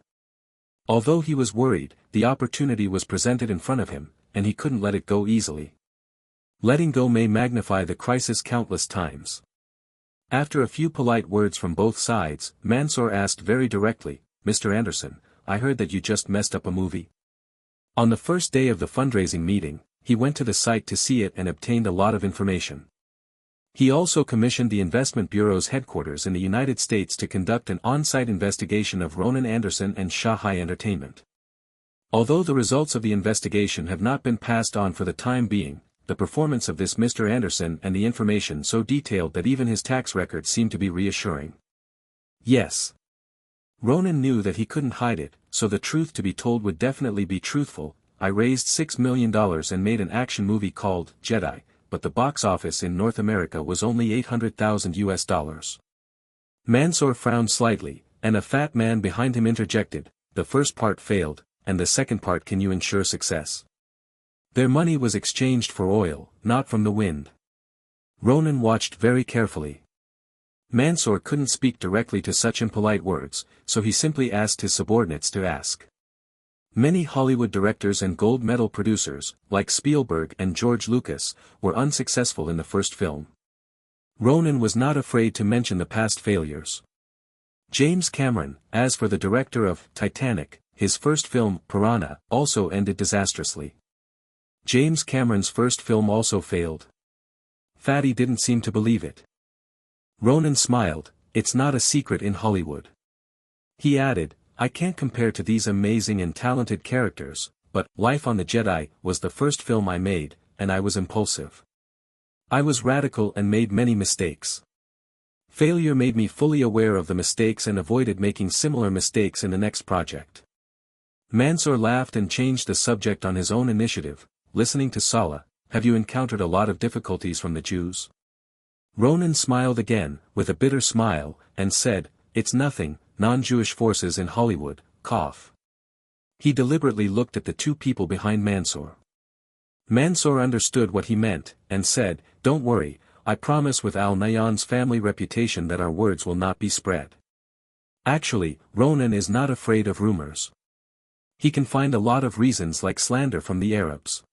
Although he was worried, the opportunity was presented in front of him, and he couldn't let it go easily. Letting go may magnify the crisis countless times. After a few polite words from both sides, Mansour asked very directly, Mr. Anderson, I heard that you just messed up a movie. On the first day of the fundraising meeting, he went to the site to see it and obtained a lot of information. He also commissioned the Investment Bureau's headquarters in the United States to conduct an on-site investigation of Ronan Anderson and Shanghai Entertainment. Although the results of the investigation have not been passed on for the time being, the performance of this Mr. Anderson and the information so detailed that even his tax records seem to be reassuring. Yes. Ronan knew that he couldn't hide it, so the truth to be told would definitely be truthful. I raised $6 million and made an action movie called Jedi, but the box office in North America was only $800,000. Mansour frowned slightly, and a fat man behind him interjected, the first part failed, and the second part can you ensure success? Their money was exchanged for oil, not from the wind. Ronan watched very carefully. Mansour couldn't speak directly to such impolite words, so he simply asked his subordinates to ask. Many Hollywood directors and gold medal producers, like Spielberg and George Lucas, were unsuccessful in the first film. Ronan was not afraid to mention the past failures. James Cameron, as for the director of Titanic, his first film, Piranha, also ended disastrously. James Cameron's first film also failed. Fatty didn't seem to believe it. Ronan smiled, it's not a secret in Hollywood. He added, I can't compare to these amazing and talented characters, but Life on the Jedi was the first film I made, and I was impulsive. I was radical and made many mistakes. Failure made me fully aware of the mistakes and avoided making similar mistakes in the next project. Mansour laughed and changed the subject on his own initiative, listening to Salah, have you encountered a lot of difficulties from the Jews? Ronan smiled again, with a bitter smile, and said, it's nothing, non-Jewish forces in Hollywood, cough. He deliberately looked at the 2 people behind Mansour. Mansour understood what he meant, and said, don't worry, I promise with Al Nahyan's family reputation that our words will not be spread. Actually, Ronan is not afraid of rumors. He can find a lot of reasons like slander from the Arabs.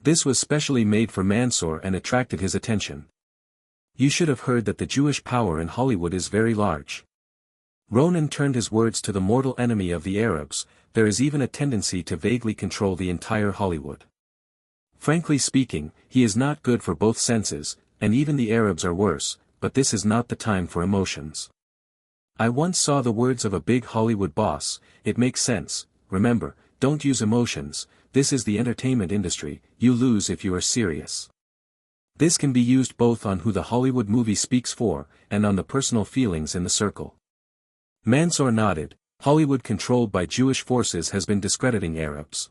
This was specially made for Mansour and attracted his attention. You should have heard that the Jewish power in Hollywood is very large. Ronan turned his words to the mortal enemy of the Arabs. There is even a tendency to vaguely control the entire Hollywood. Frankly speaking, he is not good for both senses, and even the Arabs are worse, but this is not the time for emotions. I once saw the words of a big Hollywood boss: it makes sense, remember, don't use emotions, this is the entertainment industry, you lose if you are serious. This can be used both on who the Hollywood movie speaks for, and on the personal feelings in the circle. Mansour nodded. Hollywood controlled by Jewish forces has been discrediting Arabs.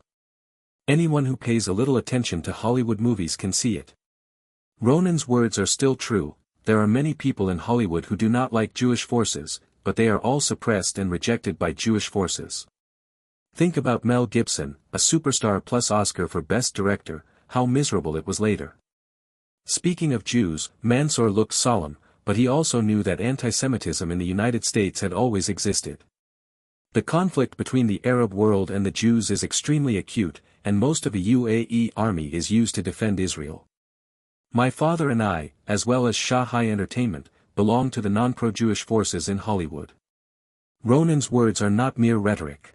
Anyone who pays a little attention to Hollywood movies can see it. Ronan's words are still true. There are many people in Hollywood who do not like Jewish forces, but they are all suppressed and rejected by Jewish forces. Think about Mel Gibson, a superstar plus Oscar for Best Director, how miserable it was later. Speaking of Jews, Mansour looked solemn, but he also knew that anti-Semitism in the United States had always existed. The conflict between the Arab world and the Jews is extremely acute, and most of the UAE army is used to defend Israel. My father and I, as well as Shahai Entertainment, belong to the non-pro-Jewish forces in Hollywood. Ronan's words are not mere rhetoric.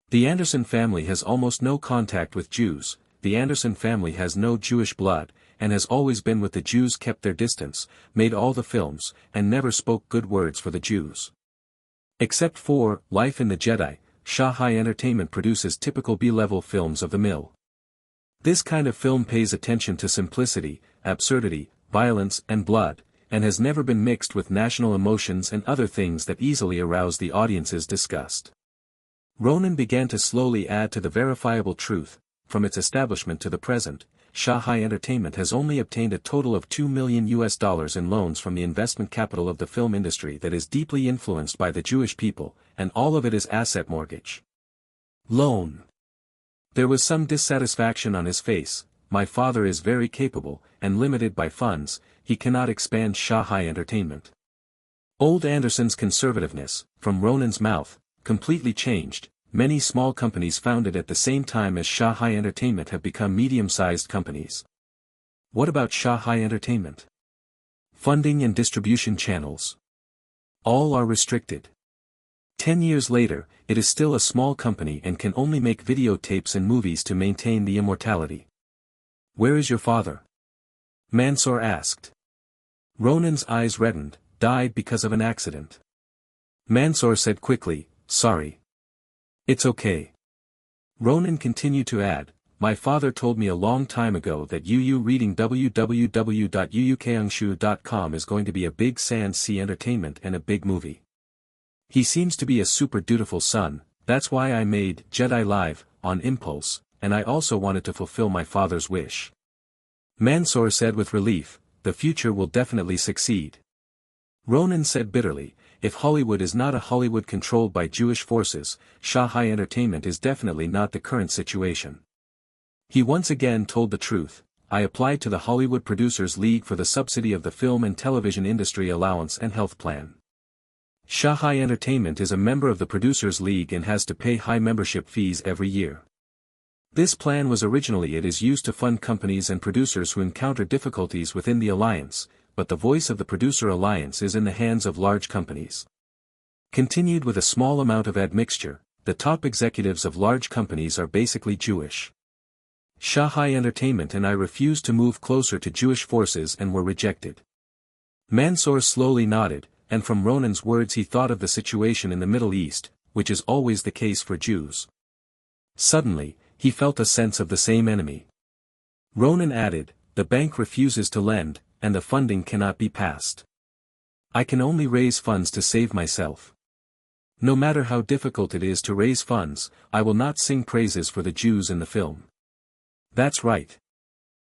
The Anderson family has almost no contact with Jews, the Anderson family has no Jewish blood, and has always been with the Jews, kept their distance, made all the films, and never spoke good words for the Jews. Except for Life in the Jedi, Shahai Entertainment produces typical B-level films of the mill. This kind of film pays attention to simplicity, absurdity, violence and blood, and has never been mixed with national emotions and other things that easily arouse the audience's disgust. Ronan began to slowly add to the verifiable truth. From its establishment to the present, Shahai Entertainment has only obtained a total of $2 million in loans from the investment capital of the film industry that is deeply influenced by the Jewish people, and all of it is asset mortgage. Loan. There was some dissatisfaction on his face. My father is very capable, and limited by funds, he cannot expand Shahai Entertainment. Old Anderson's conservativeness, from Ronan's mouth, completely changed. Many small companies founded at the same time as Shahai Entertainment have become medium-sized companies. What about Shahai Entertainment? Funding and distribution channels. All are restricted. 10 years later, it is still a small company and can only make videotapes and movies to maintain the immortality. Where is your father? Mansour asked. Ronan's eyes reddened. Died because of an accident. Mansour said quickly, sorry. It's okay. Ronan continued to add, my father told me a long time ago that reading www.uukangshu.com is going to be a big sans-C entertainment and a big movie. He seems to be a super dutiful son, that's why I made Jedi Live, on impulse, and I also wanted to fulfill my father's wish. Mansour said with relief, the future will definitely succeed. Ronan said bitterly, if Hollywood is not a Hollywood controlled by Jewish forces, Shahai Entertainment is definitely not the current situation. He once again told the truth. I applied to the Hollywood Producers League for the subsidy of the Film and Television Industry Allowance and Health Plan. Shahai Entertainment is a member of the Producers League and has to pay high membership fees every year. This plan was originally it is used to fund companies and producers who encounter difficulties within the alliance, but the voice of the producer alliance is in the hands of large companies. Continued with a small amount of admixture, the top executives of large companies are basically Jewish. Shahai Entertainment and I refused to move closer to Jewish forces and were rejected. Mansour slowly nodded, and from Ronan's words he thought of the situation in the Middle East, which is always the case for Jews. Suddenly, he felt a sense of the same enemy. Ronan added, the bank refuses to lend, and the funding cannot be passed. I can only raise funds to save myself. No matter how difficult it is to raise funds, I will not sing praises for the Jews in the film. That's right.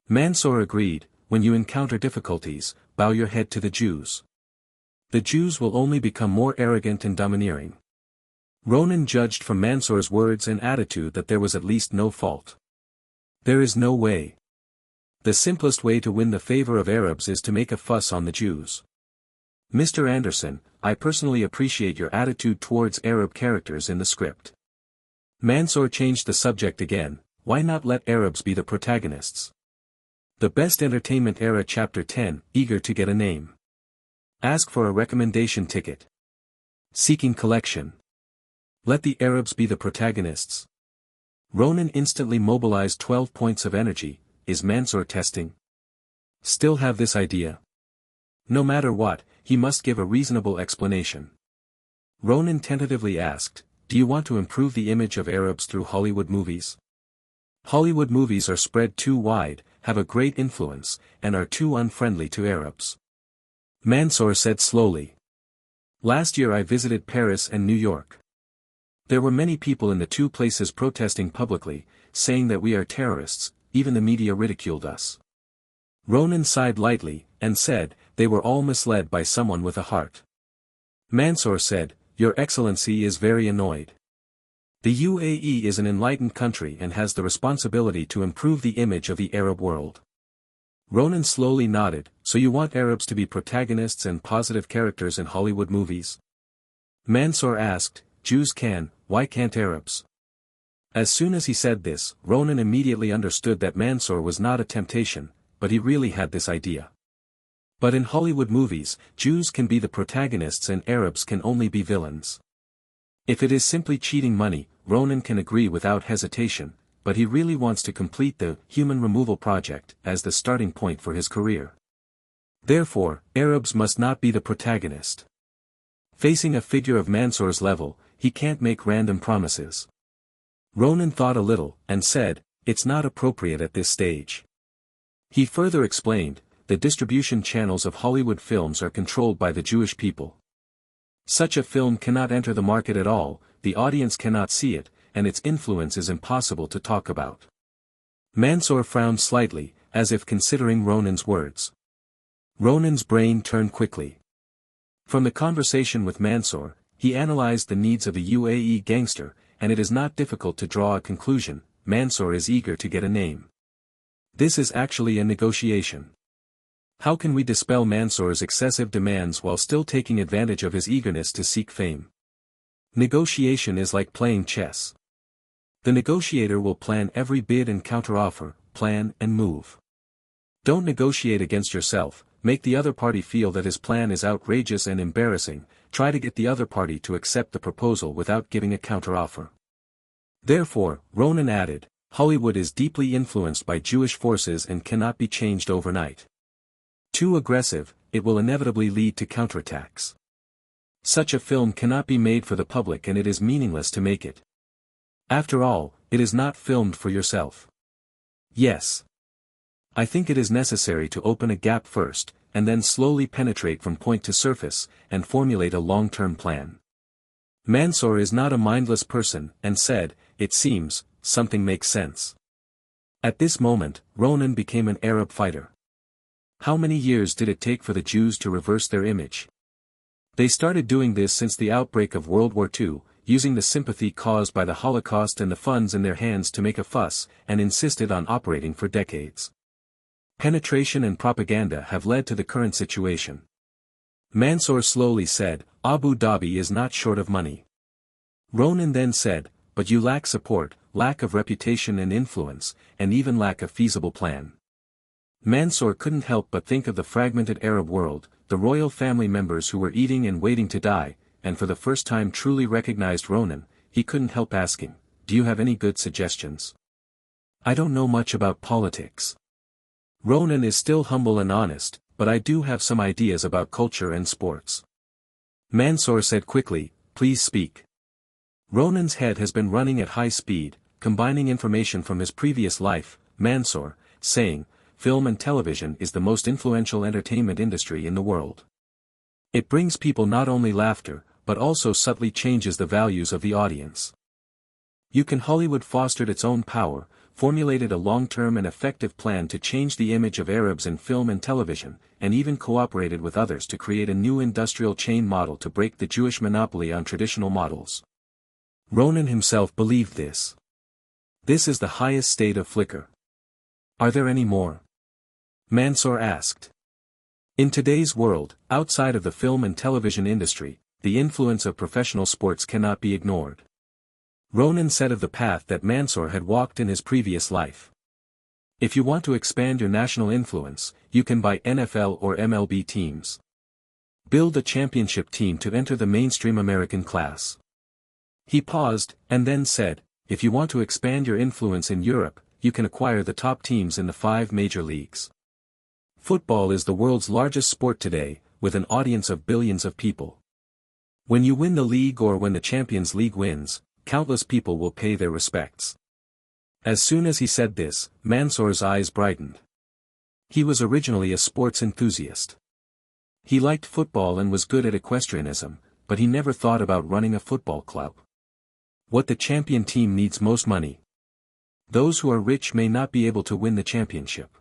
Mansour agreed, when you encounter difficulties, bow your head to the Jews. The Jews will only become more arrogant and domineering. Ronan judged from Mansour's words and attitude that there was at least no fault. There is no way. The simplest way to win the favor of Arabs is to make a fuss on the Jews. Mr. Anderson, I personally appreciate your attitude towards Arab characters in the script. Mansour changed the subject again, why not let Arabs be the protagonists? The Best Entertainment Era Chapter 10, eager to get a name. Ask for a recommendation ticket. Seeking collection. Let the Arabs be the protagonists. Ronan instantly mobilized 12 points of energy. Is Mansour testing? Still have this idea? No matter what, he must give a reasonable explanation. Ronan tentatively asked, do you want to improve the image of Arabs through Hollywood movies? Hollywood movies are spread too wide, have a great influence, and are too unfriendly to Arabs. Mansour said slowly. Last year I visited Paris and New York. There were many people in the two places protesting publicly, saying that we are terrorists. Even the media ridiculed us. Ronan sighed lightly, and said, they were all misled by someone with a heart. Mansour said, Your Excellency is very annoyed. The UAE is an enlightened country and has the responsibility to improve the image of the Arab world. Ronan slowly nodded, so you want Arabs to be protagonists and positive characters in Hollywood movies? Mansour asked, Jews can, why can't Arabs? As soon as he said this, Ronan immediately understood that Mansour was not a temptation, but he really had this idea. But in Hollywood movies, Jews can be the protagonists and Arabs can only be villains. If it is simply cheating money, Ronan can agree without hesitation, but he really wants to complete the human removal project as the starting point for his career. Therefore, Arabs must not be the protagonist. Facing a figure of Mansour's level, he can't make random promises. Ronan thought a little, and said, it's not appropriate at this stage. He further explained, the distribution channels of Hollywood films are controlled by the Jewish people. Such a film cannot enter the market at all, the audience cannot see it, and its influence is impossible to talk about. Mansour frowned slightly, as if considering Ronan's words. Ronan's brain turned quickly. From the conversation with Mansour, he analyzed the needs of a UAE gangster, and it is not difficult to draw a conclusion. Mansour is eager to get a name. This is actually a negotiation. How can we dispel Mansour's excessive demands while still taking advantage of his eagerness to seek fame? Negotiation is like playing chess. The negotiator will plan every bid and counteroffer, plan and move. Don't negotiate against yourself, make the other party feel that his plan is outrageous and embarrassing, try to get the other party to accept the proposal without giving a counteroffer. Therefore, Ronan added, Hollywood is deeply influenced by Jewish forces and cannot be changed overnight. Too aggressive, it will inevitably lead to counterattacks. Such a film cannot be made for the public and it is meaningless to make it. After all, it is not filmed for yourself. Yes. I think it is necessary to open a gap first, and then slowly penetrate from point to surface, and formulate a long-term plan. Mansour is not a mindless person, and said, it seems, something makes sense. At this moment, Ronan became an Arab fighter. How many years did it take for the Jews to reverse their image? They started doing this since the outbreak of World War II, using the sympathy caused by the Holocaust and the funds in their hands to make a fuss, and insisted on operating for decades. Penetration and propaganda have led to the current situation. Mansour slowly said, Abu Dhabi is not short of money. Ronan then said, but you lack support, lack of reputation and influence, and even lack a feasible plan. Mansour couldn't help but think of the fragmented Arab world, the royal family members who were eating and waiting to die, and for the first time truly recognized Ronan. He couldn't help asking, do you have any good suggestions? I don't know much about politics. Ronan is still humble and honest, but I do have some ideas about culture and sports. Mansour said quickly, please speak. Ronan's head has been running at high speed, combining information from his previous life, Mansour, saying, film and television is the most influential entertainment industry in the world. It brings people not only laughter, but also subtly changes the values of the audience. Hollywood fostered its own power, formulated a long-term and effective plan to change the image of Arabs in film and television, and even cooperated with others to create a new industrial chain model to break the Jewish monopoly on traditional models. Ronan himself believed this. This is the highest state of flicker. Are there any more? Mansour asked. In today's world, outside of the film and television industry, the influence of professional sports cannot be ignored. Ronan said of the path that Mansour had walked in his previous life. If you want to expand your national influence, you can buy NFL or MLB teams. Build a championship team to enter the mainstream American class. He paused, and then said, if you want to expand your influence in Europe, you can acquire the top teams in the 5 major leagues. Football is the world's largest sport today, with an audience of billions of people. When you win the league or when the Champions League wins, countless people will pay their respects. As soon as he said this, Mansour's eyes brightened. He was originally a sports enthusiast. He liked football and was good at equestrianism, but he never thought about running a football club. What the champion team needs most money. Those who are rich may not be able to win the championship.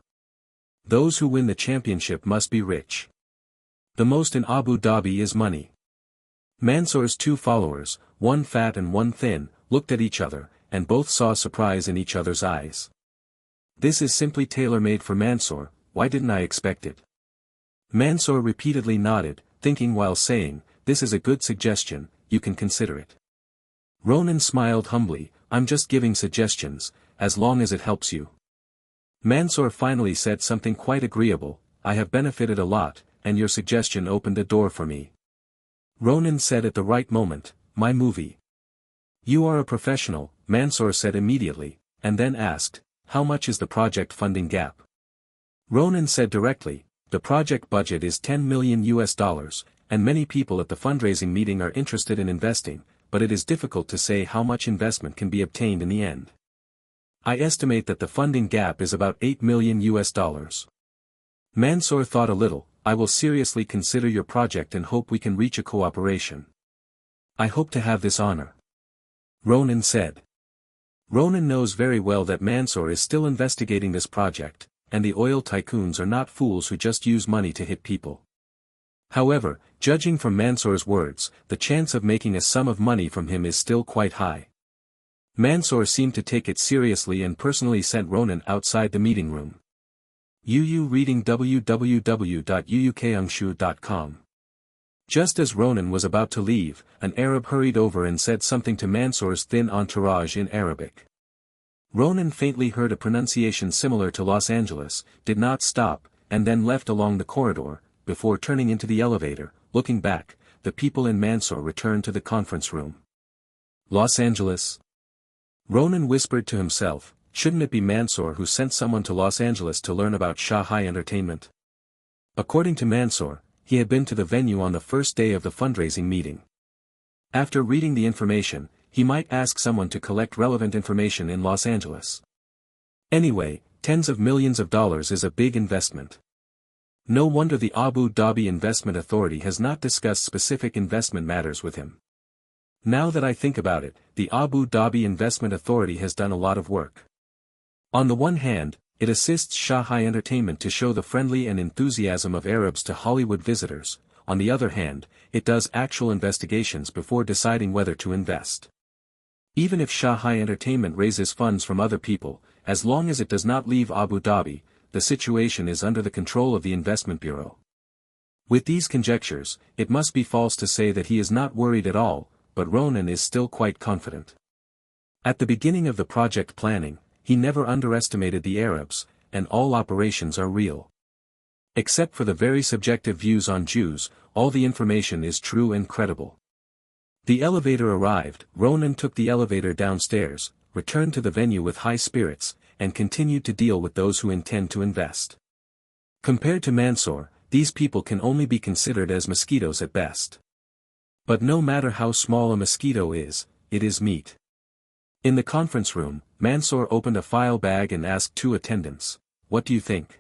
Those who win the championship must be rich. The most in Abu Dhabi is money. Mansour's 2 followers, one fat and one thin, looked at each other, and both saw surprise in each other's eyes. This is simply tailor-made for Mansour, why didn't I expect it? Mansour repeatedly nodded, thinking while saying, this is a good suggestion, you can consider it. Ronan smiled humbly, I'm just giving suggestions, as long as it helps you. Mansour finally said something quite agreeable, I have benefited a lot, and your suggestion opened a door for me. Ronan said at the right moment, my movie. You are a professional, Mansour said immediately, and then asked, how much is the project funding gap? Ronan said directly, the project budget is $10 million, and many people at the fundraising meeting are interested in investing, but it is difficult to say how much investment can be obtained in the end. I estimate that the funding gap is about $8 million. Mansour thought a little, I will seriously consider your project and hope we can reach a cooperation. I hope to have this honor. Ronan said. Ronan knows very well that Mansour is still investigating this project, and the oil tycoons are not fools who just use money to hit people. However, judging from Mansour's words, the chance of making a sum of money from him is still quite high. Mansour seemed to take it seriously and personally sent Ronan outside the meeting room. Yu reading www.uukangshu.com. Just as Ronan was about to leave, an Arab hurried over and said something to Mansour's thin entourage in Arabic. Ronan faintly heard a pronunciation similar to Los Angeles, did not stop, and then left along the corridor. Before turning into the elevator, looking back, the people in Mansour returned to the conference room. Los Angeles? Ronan whispered to himself, shouldn't it be Mansour who sent someone to Los Angeles to learn about Shanghai entertainment? According to Mansour, he had been to the venue on the first day of the fundraising meeting. After reading the information, he might ask someone to collect relevant information in Los Angeles. Anyway, tens of millions of dollars is a big investment. No wonder the Abu Dhabi Investment Authority has not discussed specific investment matters with him. Now that I think about it, the Abu Dhabi Investment Authority has done a lot of work. On the one hand, it assists Shanghai entertainment to show the friendly and enthusiasm of Arabs to Hollywood visitors, on the other hand, it does actual investigations before deciding whether to invest. Even if Shanghai entertainment raises funds from other people, as long as it does not leave Abu Dhabi, the situation is under the control of the Investment Bureau. With these conjectures, it must be false to say that he is not worried at all, but Ronan is still quite confident. At the beginning of the project planning, he never underestimated the Arabs, and all operations are real. Except for the very subjective views on Jews, all the information is true and credible. The elevator arrived, Ronan took the elevator downstairs, returned to the venue with high spirits, and continued to deal with those who intend to invest. Compared to Mansour, these people can only be considered as mosquitoes at best. But no matter how small a mosquito is, it is meat. In the conference room, Mansour opened a file bag and asked 2 attendants, "What do you think?"